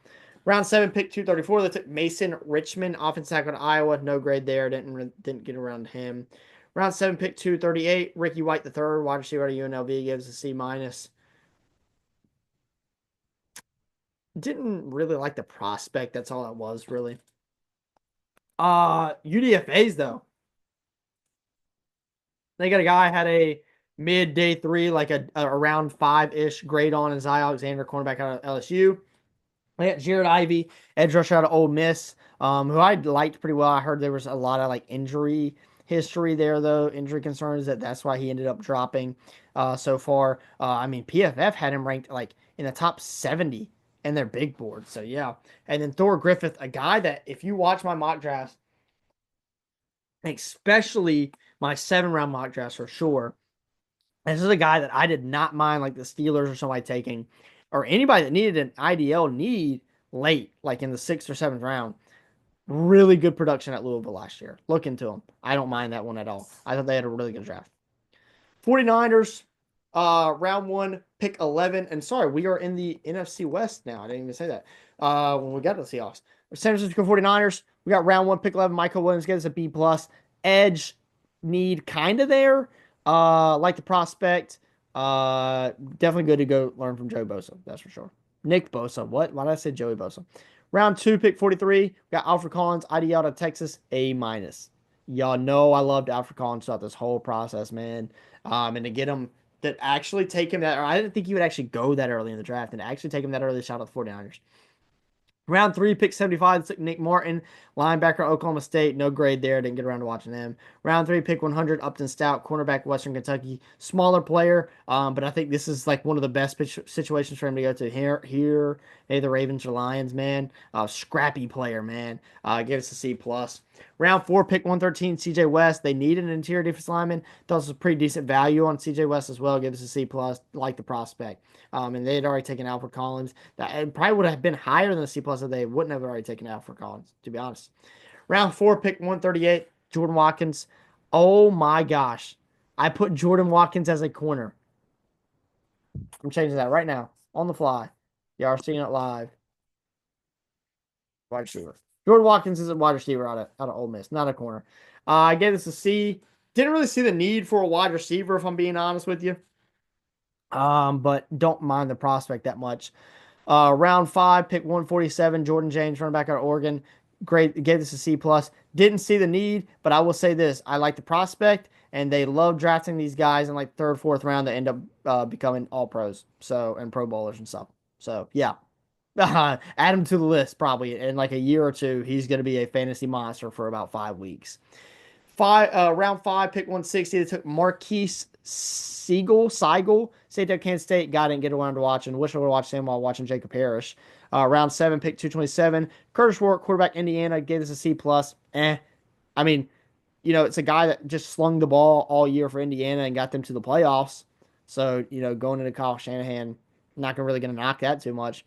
Round seven, pick 234. They took Mason Richmond, offensive tackle to Iowa. No grade there. Didn't get around him. Round seven, pick 238. Ricky White the third, wide receiver at UNLV, gives a C minus. Didn't really like the prospect. That's all it was really. UDFA's though. They got a guy had a mid day three, like a around five ish grade on Isaiah Alexander, cornerback out of LSU. I got Jared Ivey, edge rusher out of Ole Miss, who I liked pretty well. I heard there was a lot of like injury history there, though, injury concerns that's why he ended up dropping so far. I mean, PFF had him ranked like in the top 70 in their big board. So yeah. And then Thor Griffith, a guy that if you watch my mock drafts, especially my 7 round mock drafts for sure, this is a guy that I did not mind like the Steelers or somebody taking, or anybody that needed an IDL need late, like in the 6th or 7th round. Really good production at Louisville last year. Look into them. I don't mind that one at all. I thought they had a really good draft. 49ers, round one, pick 11. And sorry, we are in the NFC West now. I didn't even say that when we got to the Seahawks. San Francisco 49ers, we got round one, pick 11. Michael Williams gets a B plus. Edge need kind of there. Like the prospect. Definitely good to go learn from Joey Bosa. That's for sure. Nick Bosa. What? Why did I say Joey Bosa? Round two, pick 43. We got Alfred Collins, ID out of Texas, A minus. Y'all know I loved Alfred Collins throughout this whole process, man. And to get him that actually take him that, or I didn't think he would actually go that early in the draft, and actually take him that early, shout out the 49ers. Round three, pick 75, took Nick Martin, linebacker, Oklahoma State. No grade there. Didn't get around to watching them. Round three, pick 100, Upton Stout, cornerback, Western Kentucky. Smaller player, but I think this is like one of the best situations for him to go to here. Maybe the Ravens or Lions, man. Scrappy player, man. Give us a C plus. Round four, pick 113, CJ West. They need an interior defense lineman. Thought it was a pretty decent value on CJ West as well. Give us a C plus, like the prospect. And they had already taken Alfred Collins. That it probably would have been higher than the C plus if they wouldn't have already taken Alfred Collins, to be honest. Round four, pick 138, Jordan Watkins. Oh my gosh. I put Jordan Watkins as a corner. I'm changing that right now on the fly. Y'all are seeing it live. Wide receiver. Jordan Watkins is a wide receiver out of Ole Miss, not a corner. I gave this a C. Didn't really see the need for a wide receiver, if I'm being honest with you. But don't mind the prospect that much. Round five, pick 147, Jordan James, running back out of Oregon. Great, gave this a C plus. Didn't see the need, but I will say this: I like the prospect, and they love drafting these guys in like third, 4th round that end up becoming all pros, so and Pro Bowlers and stuff. So yeah, add him to the list probably in like a year or two. He's going to be a fantasy monster for about 5 weeks. Round five, pick 160. They took Marquise Seigel, safety of Kansas State. Guy didn't get around to watching. Wish I would have watched him while watching Jacob Parrish. Round seven, pick 227. Curtis Rourke, quarterback, Indiana, gave this a C plus. I mean, it's a guy that just slung the ball all year for Indiana and got them to the playoffs. So, going into Kyle Shanahan, not really going to knock that too much.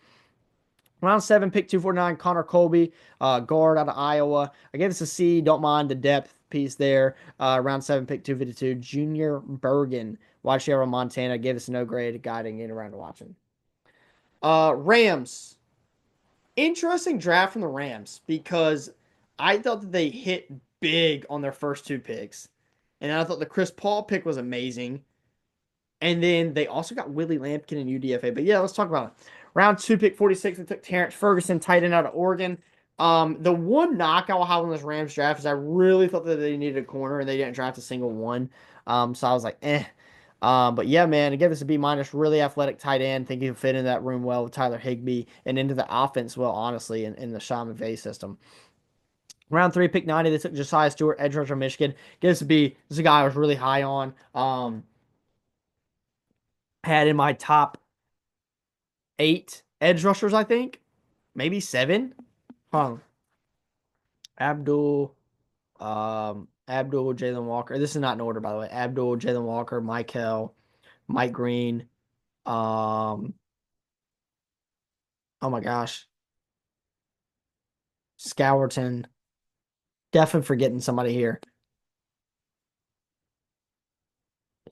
Round seven, pick 249, Connor Colby, guard out of Iowa. I gave this a C. Don't mind the depth piece there. Round seven, pick 252, Junior Bergen, wide receiver, Montana. Gave this a no grade. Guy didn't get around to watching. Rams. Interesting draft from the Rams because I thought that they hit big on their first 2 picks. And I thought the Chris Paul pick was amazing. And then they also got Willie Lampkin and UDFA. But yeah, let's talk about it. Round two, pick 46, they took Terrence Ferguson, tight end out of Oregon. The one knock I will have on this Rams draft is I really thought that they needed a corner and they didn't draft a single one. So I was like, eh. But yeah, man, again, this is a B minus, really athletic tight end. Think he'll fit in that room well with Tyler Higbee and into the offense well, honestly, in the Sean McVay system. Round three, pick 90, they took Josiah Stewart, edge rusher, Michigan. Give this a B. This is a guy I was really high on. Had in my top 8 edge rushers, I think. Maybe 7. Huh. Abdul, Jalen Walker. This is not in order, by the way. Abdul, Jalen Walker, Michael, Mike Green. Oh my gosh. Scourton. Definitely forgetting somebody here.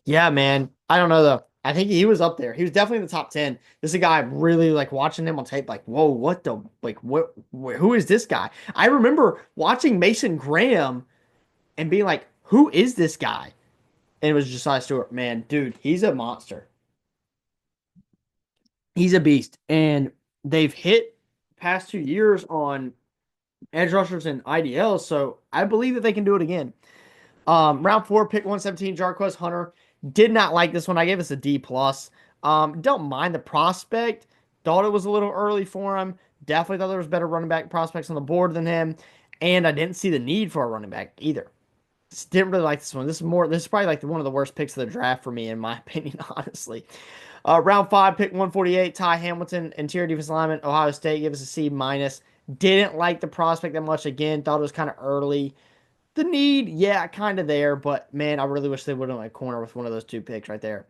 Yeah, man. I don't know though. I think he was up there. He was definitely in the top 10. This is a guy really like watching him on tape, like, whoa, what the who is this guy? I remember watching Mason Graham and being like, who is this guy? And it was Josiah Stewart. Man, dude, he's a monster. He's a beast. And they've hit past 2 years on edge rushers and IDLs, so I believe that they can do it again. Round four, pick 117, Jarquez Hunter. Did not like this one. I gave this a D plus. Don't mind the prospect. Thought it was a little early for him. Definitely thought there was better running back prospects on the board than him, and I didn't see the need for a running back either. Just didn't really like this one. This is probably like one of the worst picks of the draft for me, in my opinion, honestly. Round five, pick 148, Ty Hamilton, interior defensive lineman, Ohio State, give us a C minus. Didn't like the prospect that much. Again, thought it was kind of early. The need, yeah, kind of there, but man, I really wish they would have went corner with one of those two picks right there.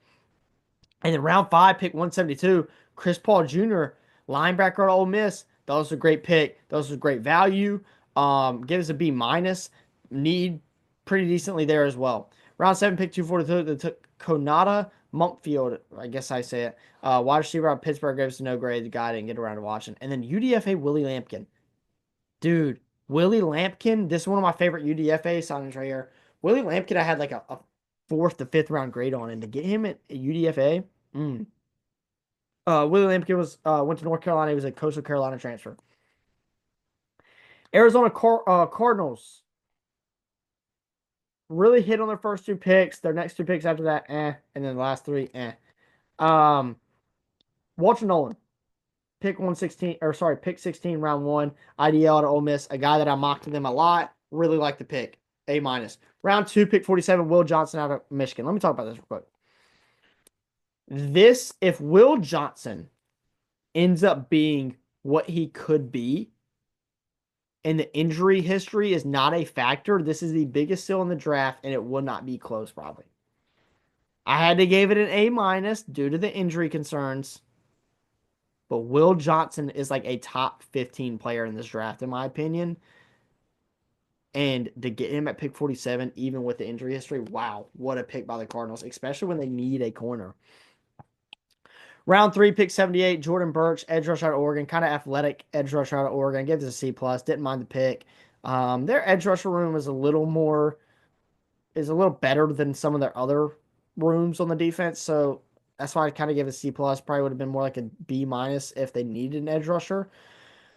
And then round five, pick 172, Chris Paul Jr., linebacker at Ole Miss. That was a great pick. That was a great value. Give us a B minus. Need pretty decently there as well. Round seven, pick 242, they took Konata Monkfield. I guess I say it. Wide receiver out Pittsburgh, gives us no grade. The guy didn't get around to watching. And then UDFA Willie Lampkin. Dude, Willie Lampkin, this is one of my favorite UDFA signings right here. Willie Lampkin, I had like a fourth to fifth round grade on, and to get him at UDFA, mm. Willie Lampkin went to North Carolina. He was a Coastal Carolina transfer. Arizona Cardinals really hit on their first two picks. Their next two picks after that, and then the last three, Um, Walter Nolan, pick 116, or sorry, pick 16, round one. IDL to Ole Miss, a guy that I mocked to them a lot. Really like the pick, A minus. Round two, pick 47, Will Johnson out of Michigan. Let me talk about this real quick. If Will Johnson ends up being what he could be, and the injury history is not a factor, this is the biggest steal in the draft, and it will not be close, probably. I had to give it an A minus due to the injury concerns, but Will Johnson is like a top 15 player in this draft, in my opinion. And to get him at pick 47, even with the injury history, wow, what a pick by the Cardinals, especially when they need a corner. Round three, pick 78, Jordan Burch, edge rush out of Oregon, kind of athletic edge rush out of Oregon. Gave this a C plus. Didn't mind the pick. Their edge rusher room is a little better than some of their other rooms on the defense. So that's why I kind of gave it a C plus. Probably would have been more like a B minus if they needed an edge rusher.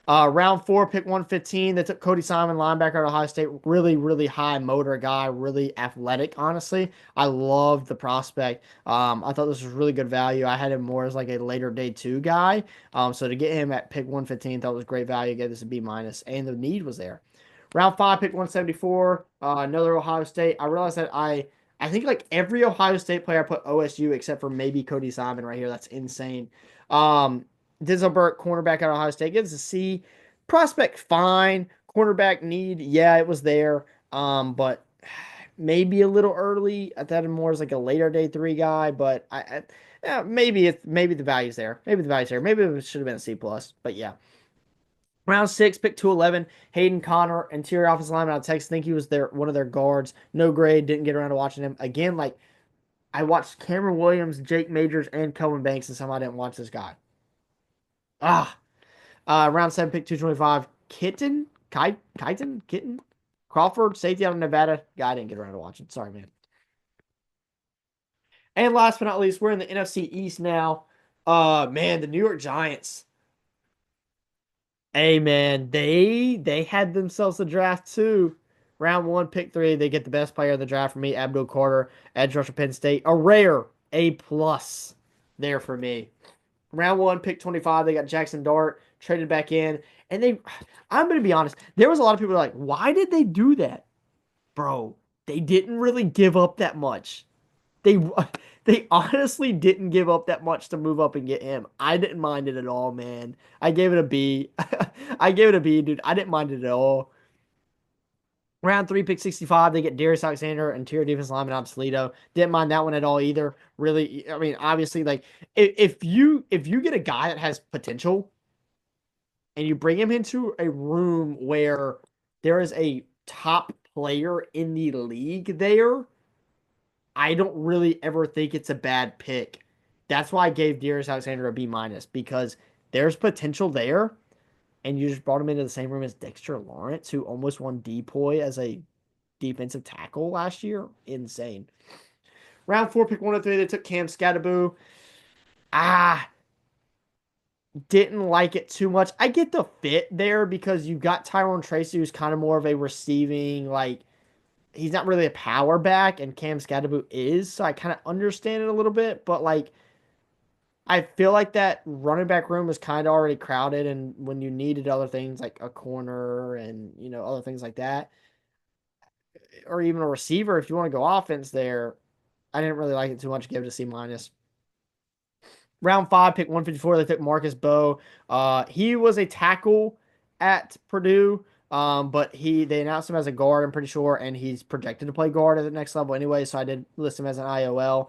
Round four, pick 115. They took Cody Simon, linebacker at Ohio State. Really, really high motor guy, really athletic, honestly. I loved the prospect. I thought this was really good value. I had him more as like a later day two guy. So to get him at pick 115, thought was great value. Gave this a B minus, and the need was there. Round five, pick 174. Another Ohio State. I realized that I think like every Ohio State player I put OSU except for maybe Cody Simon right here. That's insane. Dizelbert, cornerback at Ohio State, gives a C. Prospect, fine. Cornerback need, yeah, it was there. But maybe a little early. I thought him more as like a later day three guy, but yeah, maybe the value's there. Maybe the value's there. Maybe it should have been a C plus. But yeah. Round six, pick 211, Hayden Connor, interior offensive lineman out of Texas. I think he was one of their guards. No grade, didn't get around to watching him. Again, like I watched Cameron Williams, Jake Majors, and Kelvin Banks, and somehow I didn't watch this guy. Round seven, pick 225, Kitten, Crawford, safety out of Nevada. Guy didn't get around to watching. Sorry, man. And last but not least, we're in the NFC East now. Man, the New York Giants. Hey, man, they had themselves a draft too. Round one, pick three, they get the best player in the draft for me, Abdul Carter, edge rusher, Penn State. A rare A plus there for me. Round one, pick 25, they got Jackson Dart, traded back in. And I'm going to be honest, there was a lot of people like, why did they do that? Bro, they didn't really give up that much. They they honestly didn't give up that much to move up and get him. I didn't mind it at all, man. I gave it a B. I gave it a B, dude. I didn't mind it at all. Round three, pick 65, they get Darius Alexander, interior defense lineman Obsoleto. Didn't mind that one at all either. Really, I mean, obviously, like if you get a guy that has potential and you bring him into a room where there is a top player in the league there, I don't really ever think it's a bad pick. That's why I gave Darius Alexander a B minus because there's potential there, and you just brought him into the same room as Dexter Lawrence, who almost won DPOY as a defensive tackle last year. Insane. Round four, pick 103, they took Cam Skattebo. Didn't like it too much. I get the fit there because you got Tyrone Tracy, who's kind of more of a receiving, like, he's not really a power back, and Cam Skattebo is, so I kind of understand it a little bit, but like I feel like that running back room was kind of already crowded, and when you needed other things like a corner and other things like that, or even a receiver, if you want to go offense there, I didn't really like it too much. Give it a C minus. Round five, pick 154. They took Marcus Bowe. He was a tackle at Purdue, but they announced him as a guard, I'm pretty sure, and he's projected to play guard at the next level anyway. So I did list him as an IOL.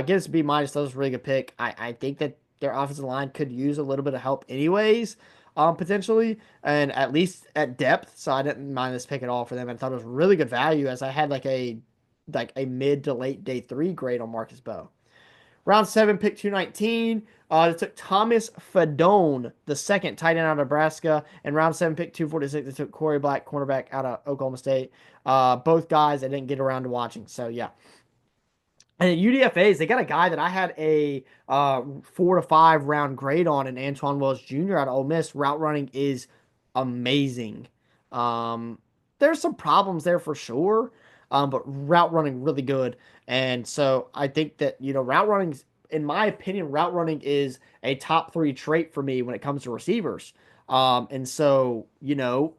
Gives a B minus. That was a really good pick. I think that their offensive line could use a little bit of help anyways, potentially, and at least at depth. So I didn't mind this pick at all for them. I thought it was really good value as I had like a mid to late day three grade on Marcus Bowe. Round seven, pick 219. They took Thomas Fadone, the second tight end out of Nebraska. And round seven, pick 246, they took Corey Black, cornerback out of Oklahoma State. Both guys I didn't get around to watching. So, yeah. And at UDFA's, they got a guy that I had a 4 to 5 round grade on, and Antoine Wells Jr. out of Ole Miss. Route running is amazing. Um, there's some problems there for sure, but route running really good. And so I think that route running, in my opinion, route running is a top three trait for me when it comes to receivers. And so to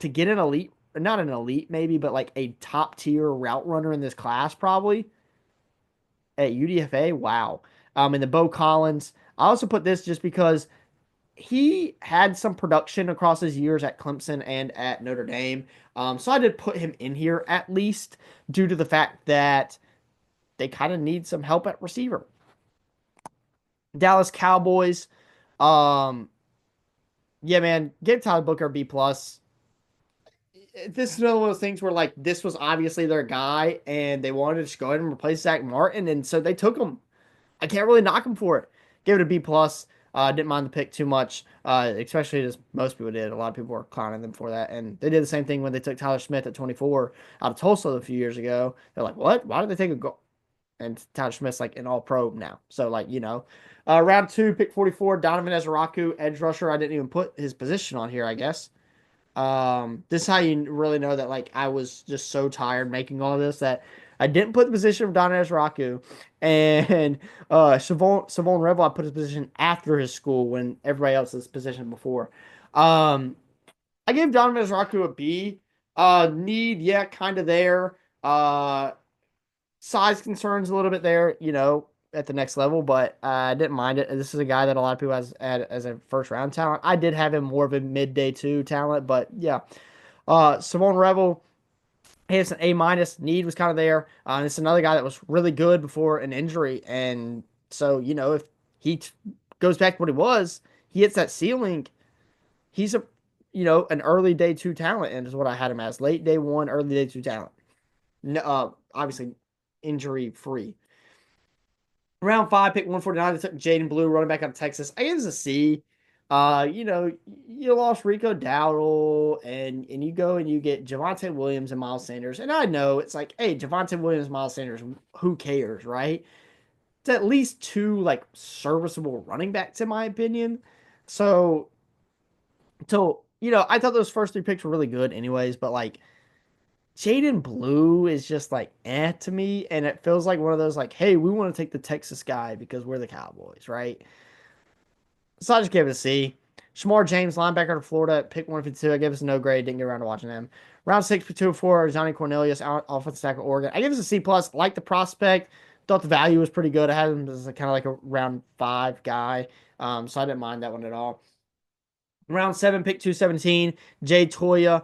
get an elite, not an elite maybe, but like a top tier route runner in this class probably at UDFA. Wow. And the Bo Collins. I also put this just because he had some production across his years at Clemson and at Notre Dame. So I did put him in here at least due to the fact that they kind of need some help at receiver. Dallas Cowboys. Um, yeah, man, give Tyler Booker a B plus. This is another one of those things where like this was obviously their guy, and they wanted to just go ahead and replace Zach Martin, and so they took him. I can't really knock him for it. Give it a B plus. Didn't mind the pick too much, especially as most people did. A lot of people were clowning them for that, and they did the same thing when they took Tyler Smith at 24 out of Tulsa a few years ago. They're like, "What? Why did they take a go?" And Tyler Smith's like an All-Pro now, so like round two, pick 44, Donovan Ezraku, edge rusher. I didn't even put his position on here, I guess. This is how you really know that like I was just so tired making all of this that I didn't put the position of Don Ezraku, and Savon Revel I put his position after his school when everybody else's position before. Um, I gave Don Ezraku a B. Need, yeah, kind of there. Size concerns a little bit there, at the next level, but I didn't mind it. This is a guy that a lot of people has as a first round talent. I did have him more of a midday two talent, but yeah. Simone Revel, he has an A minus. Need was kind of there. And it's another guy that was really good before an injury, and so if he goes back to what he was, he hits that ceiling. He's an early day two talent, and is what I had him as late day one, early day two talent. No, obviously injury free. Round five, pick 149. They took Jaden Blue, running back out of Texas. I give this a C. You lost Rico Dowdle, and you go and you get Javonte Williams and Miles Sanders. And I know it's like, hey, Javonte Williams, Miles Sanders, who cares, right? It's at least two like serviceable running backs, in my opinion. So, I thought those first three picks were really good, anyways. But like, Jaden Blue is just like to me, and it feels like one of those like, hey, we want to take the Texas guy because we're the Cowboys, right? So I just gave it a C. Shamar James, linebacker of Florida, pick 152. I gave this a no grade. Didn't get around to watching him. Round six, pick 204. Johnny Cornelius, offensive tackle, Oregon. I gave this a C plus. Like the prospect, thought the value was pretty good. I had him as kind of like a round five guy, so I didn't mind that one at all. Round seven, pick 217, Jay Toya,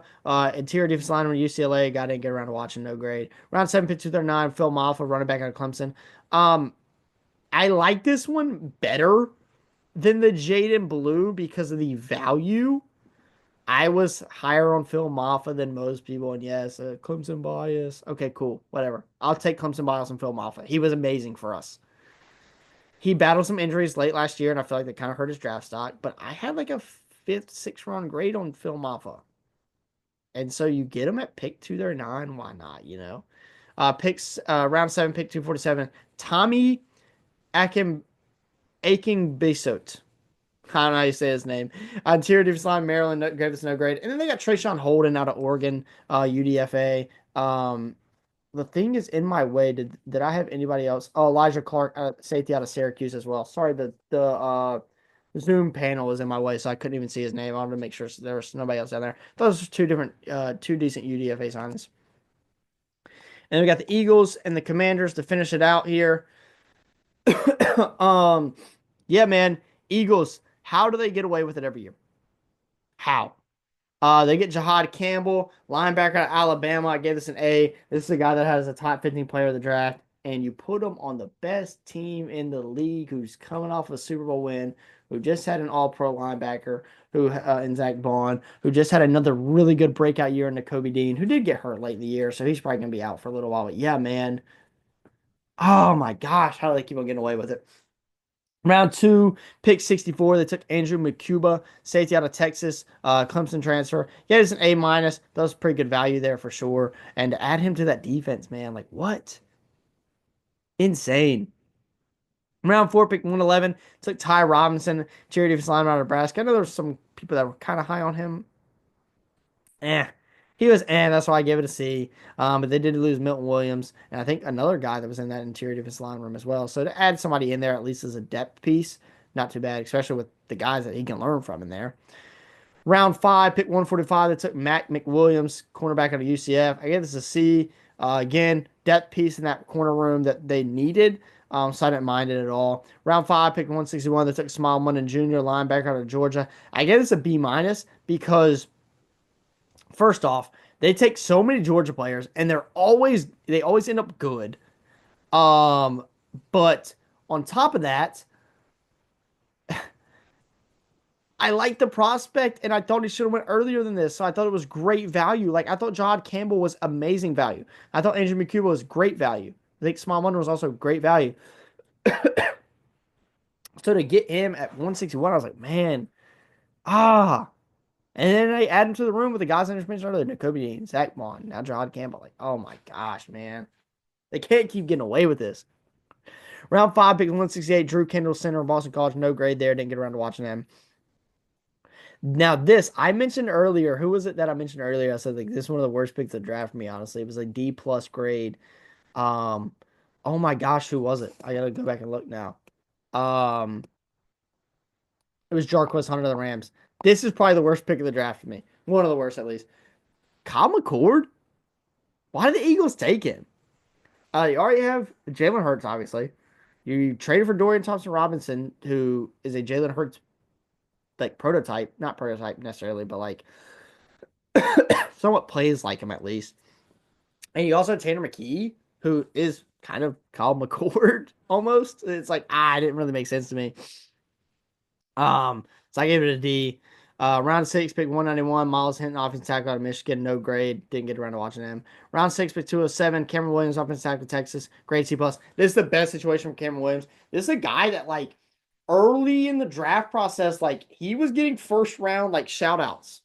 interior defense lineman UCLA. Guy didn't get around to watching, no grade. Round seven, pick 239, Phil Maffa, running back out of Clemson. I like this one better than the Jaden Blue because of the value. I was higher on Phil Maffa than most people, and yes, Clemson bias. Okay, cool, whatever. I'll take Clemson bias on Phil Maffa. He was amazing for us. He battled some injuries late last year, and I feel like that kind of hurt his draft stock. But I had like a fifth, sixth round grade on Phil Maffa. And so you get him at pick 239. Why not? Picks round seven, pick 247. Tommy Akin Bisot. I don't know how you say his name. Interior defense line, Maryland, gave us no grade. And then they got Trayshawn Holden out of Oregon, UDFA. the thing is in my way. Did I have anybody else? Oh, Elijah Clark, safety out of Syracuse as well. Sorry, the Zoom panel was in my way, so I couldn't even see his name. I wanted to make sure there was nobody else down there. Those are two decent UDFA signings. And we got the Eagles and the Commanders to finish it out here. um, yeah, man, Eagles. How do they get away with it every year? How? They get Jahad Campbell, linebacker out of Alabama. I gave this an A. This is a guy that has a top 15 player of the draft, and you put him on the best team in the league, who's coming off a Super Bowl win, who just had an All-Pro linebacker, who in Zach Bond, who just had another really good breakout year in Kobe Dean, who did get hurt late in the year, so he's probably gonna be out for a little while. But yeah, man. Oh my gosh, how do they keep on getting away with it? Round two, pick 64. They took Andrew McCuba, safety out of Texas, Clemson transfer. Yeah, it's an A minus. That was pretty good value there for sure. And to add him to that defense, man, like what? Insane. Round four, pick 111. Took Ty Robinson, charity defensive lineman out of Nebraska. I know there's some people that were kind of high on him. Eh. He was that's why I gave it a C. But they did lose Milton Williams, and I think another guy that was in that interior defense line room as well. So to add somebody in there at least as a depth piece, not too bad, especially with the guys that he can learn from in there. Round five, pick 145, they took Mac McWilliams, cornerback out of UCF. I gave this a C. Again, depth piece in that corner room that they needed. So I didn't mind it at all. Round five, pick 161, they took Smile Munson Jr., linebacker out of Georgia. I gave this a B minus because first off, they take so many Georgia players and they always end up good. Um, but on top of that, I like the prospect and I thought he should have went earlier than this. So I thought it was great value. Like I thought Jahad Campbell was amazing value. I thought Andrew McCuba was great value. I think Small Wonder was also great value. So to get him at 161, I was like, man, ah. And then they add him to the room with the guys I just mentioned earlier, Kobe Dean, Zach Bond, now Jahad Campbell. Like, oh my gosh, man. They can't keep getting away with this. Round five, pick 168, Drew Kendall, center of Boston College. No grade there. Didn't get around to watching them. Now, this, I mentioned earlier. Who was it that I mentioned earlier? I said, like, this is one of the worst picks of the draft for me, honestly. It was a D plus grade. Um, oh my gosh, who was it? I gotta go back and look now. Um, it was Jarquez Hunter of the Rams. This is probably the worst pick of the draft for me. One of the worst, at least. Kyle McCord? Why did the Eagles take him? You already have Jalen Hurts, obviously. You traded for Dorian Thompson Robinson, who is a Jalen Hurts like prototype, not prototype necessarily, but like somewhat plays like him at least. And you also have Tanner McKee, who is kind of Kyle McCord almost. It's like it didn't really make sense to me. So I gave it a D. Round six, pick 191, Miles Hinton, offensive tackle out of Michigan, no grade. Didn't get around to watching him. Round six, pick 207, Cameron Williams, offensive tackle, Texas, grade C plus. This is the best situation for Cameron Williams. This is a guy that like early in the draft process, like he was getting first round like shout outs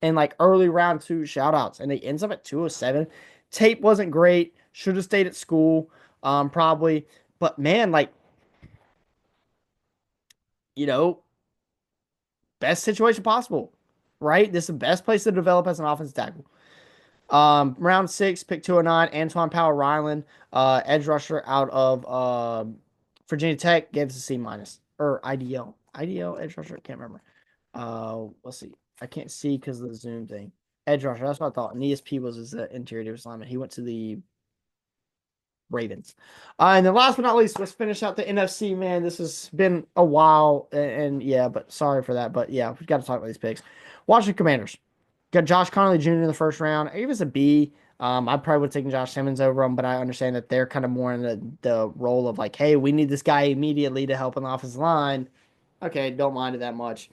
and like early round two shout outs, and he ends up at 207. Tape wasn't great. Should have stayed at school, probably. But man, like, you know, best situation possible, right? This is the best place to develop as an offensive tackle. Round six, pick 209, Antoine Powell Ryland, edge rusher out of Virginia Tech, gave us a C minus or IDL. IDL edge rusher, can't remember. Let's see. I can't see because of the Zoom thing. Edge rusher, that's what I thought. And ESP was his interior defensive lineman. He went to the Ravens. And then last but not least, let's finish out the NFC, man. This has been a while, and yeah, but sorry for that. But yeah, we've got to talk about these picks. Washington Commanders. Got Josh Connolly Jr. in the first round. I gave us a B. I probably would have taken Josh Simmons over him, but I understand that they're kind of more in the role of like, hey, we need this guy immediately to help on the offensive line. Okay, don't mind it that much.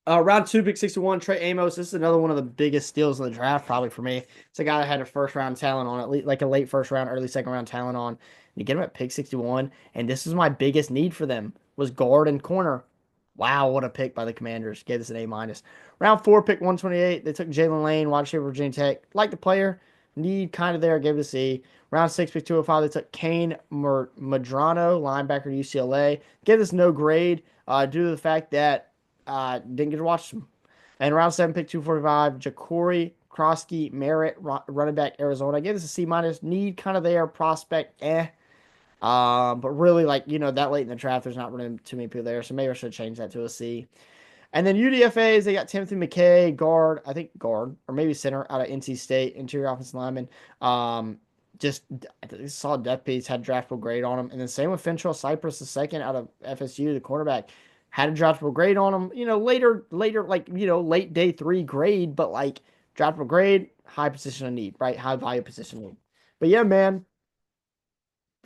Round two, pick 61, Trey Amos. This is another one of the biggest steals in the draft, probably for me. It's a guy that had a first round talent on, at least like a late first round, early second round talent on. And you get him at pick 61, and this is my biggest need for them was guard and corner. Wow, what a pick by the Commanders. Gave this an A minus. Round four, pick 128. They took Jalen Lane, wide receiver, Virginia Tech. Like the player, need kind of there. Gave it a C. Round six, pick 205. They took Kane Madrano, linebacker, UCLA. Gave this no grade due to the fact that didn't get to watch them. And round seven, pick 245, Ja'Cory Krosky, Merritt, running back Arizona. I gave this a C minus. Need kind of there. Prospect, eh. But really, like, that late in the draft, there's not really too many people there. So maybe I should change that to a C. And then UDFAs, they got Timothy McKay, guard, I think guard, or maybe center out of NC State, interior offensive lineman. Um, just saw depth piece, had a draftable grade on him. And then same with Finchel Cypress, the second out of FSU, the quarterback, had a draftable grade on him. Later, like, late day 3 grade, but like draftable grade, high position of need, right? High value position need. But yeah, man,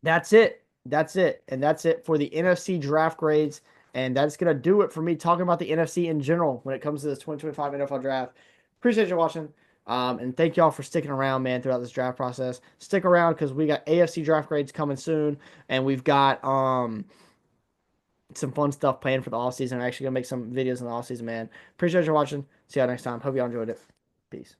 that's it. That's it. And that's it for the NFC draft grades. And that's going to do it for me talking about the NFC in general when it comes to this 2025 NFL draft. Appreciate you watching. And thank y'all for sticking around, man, throughout this draft process. Stick around because we got AFC draft grades coming soon. And we've got some fun stuff planned for the offseason. I'm actually going to make some videos in the offseason, man. Appreciate you watching. See y'all next time. Hope y'all enjoyed it. Peace.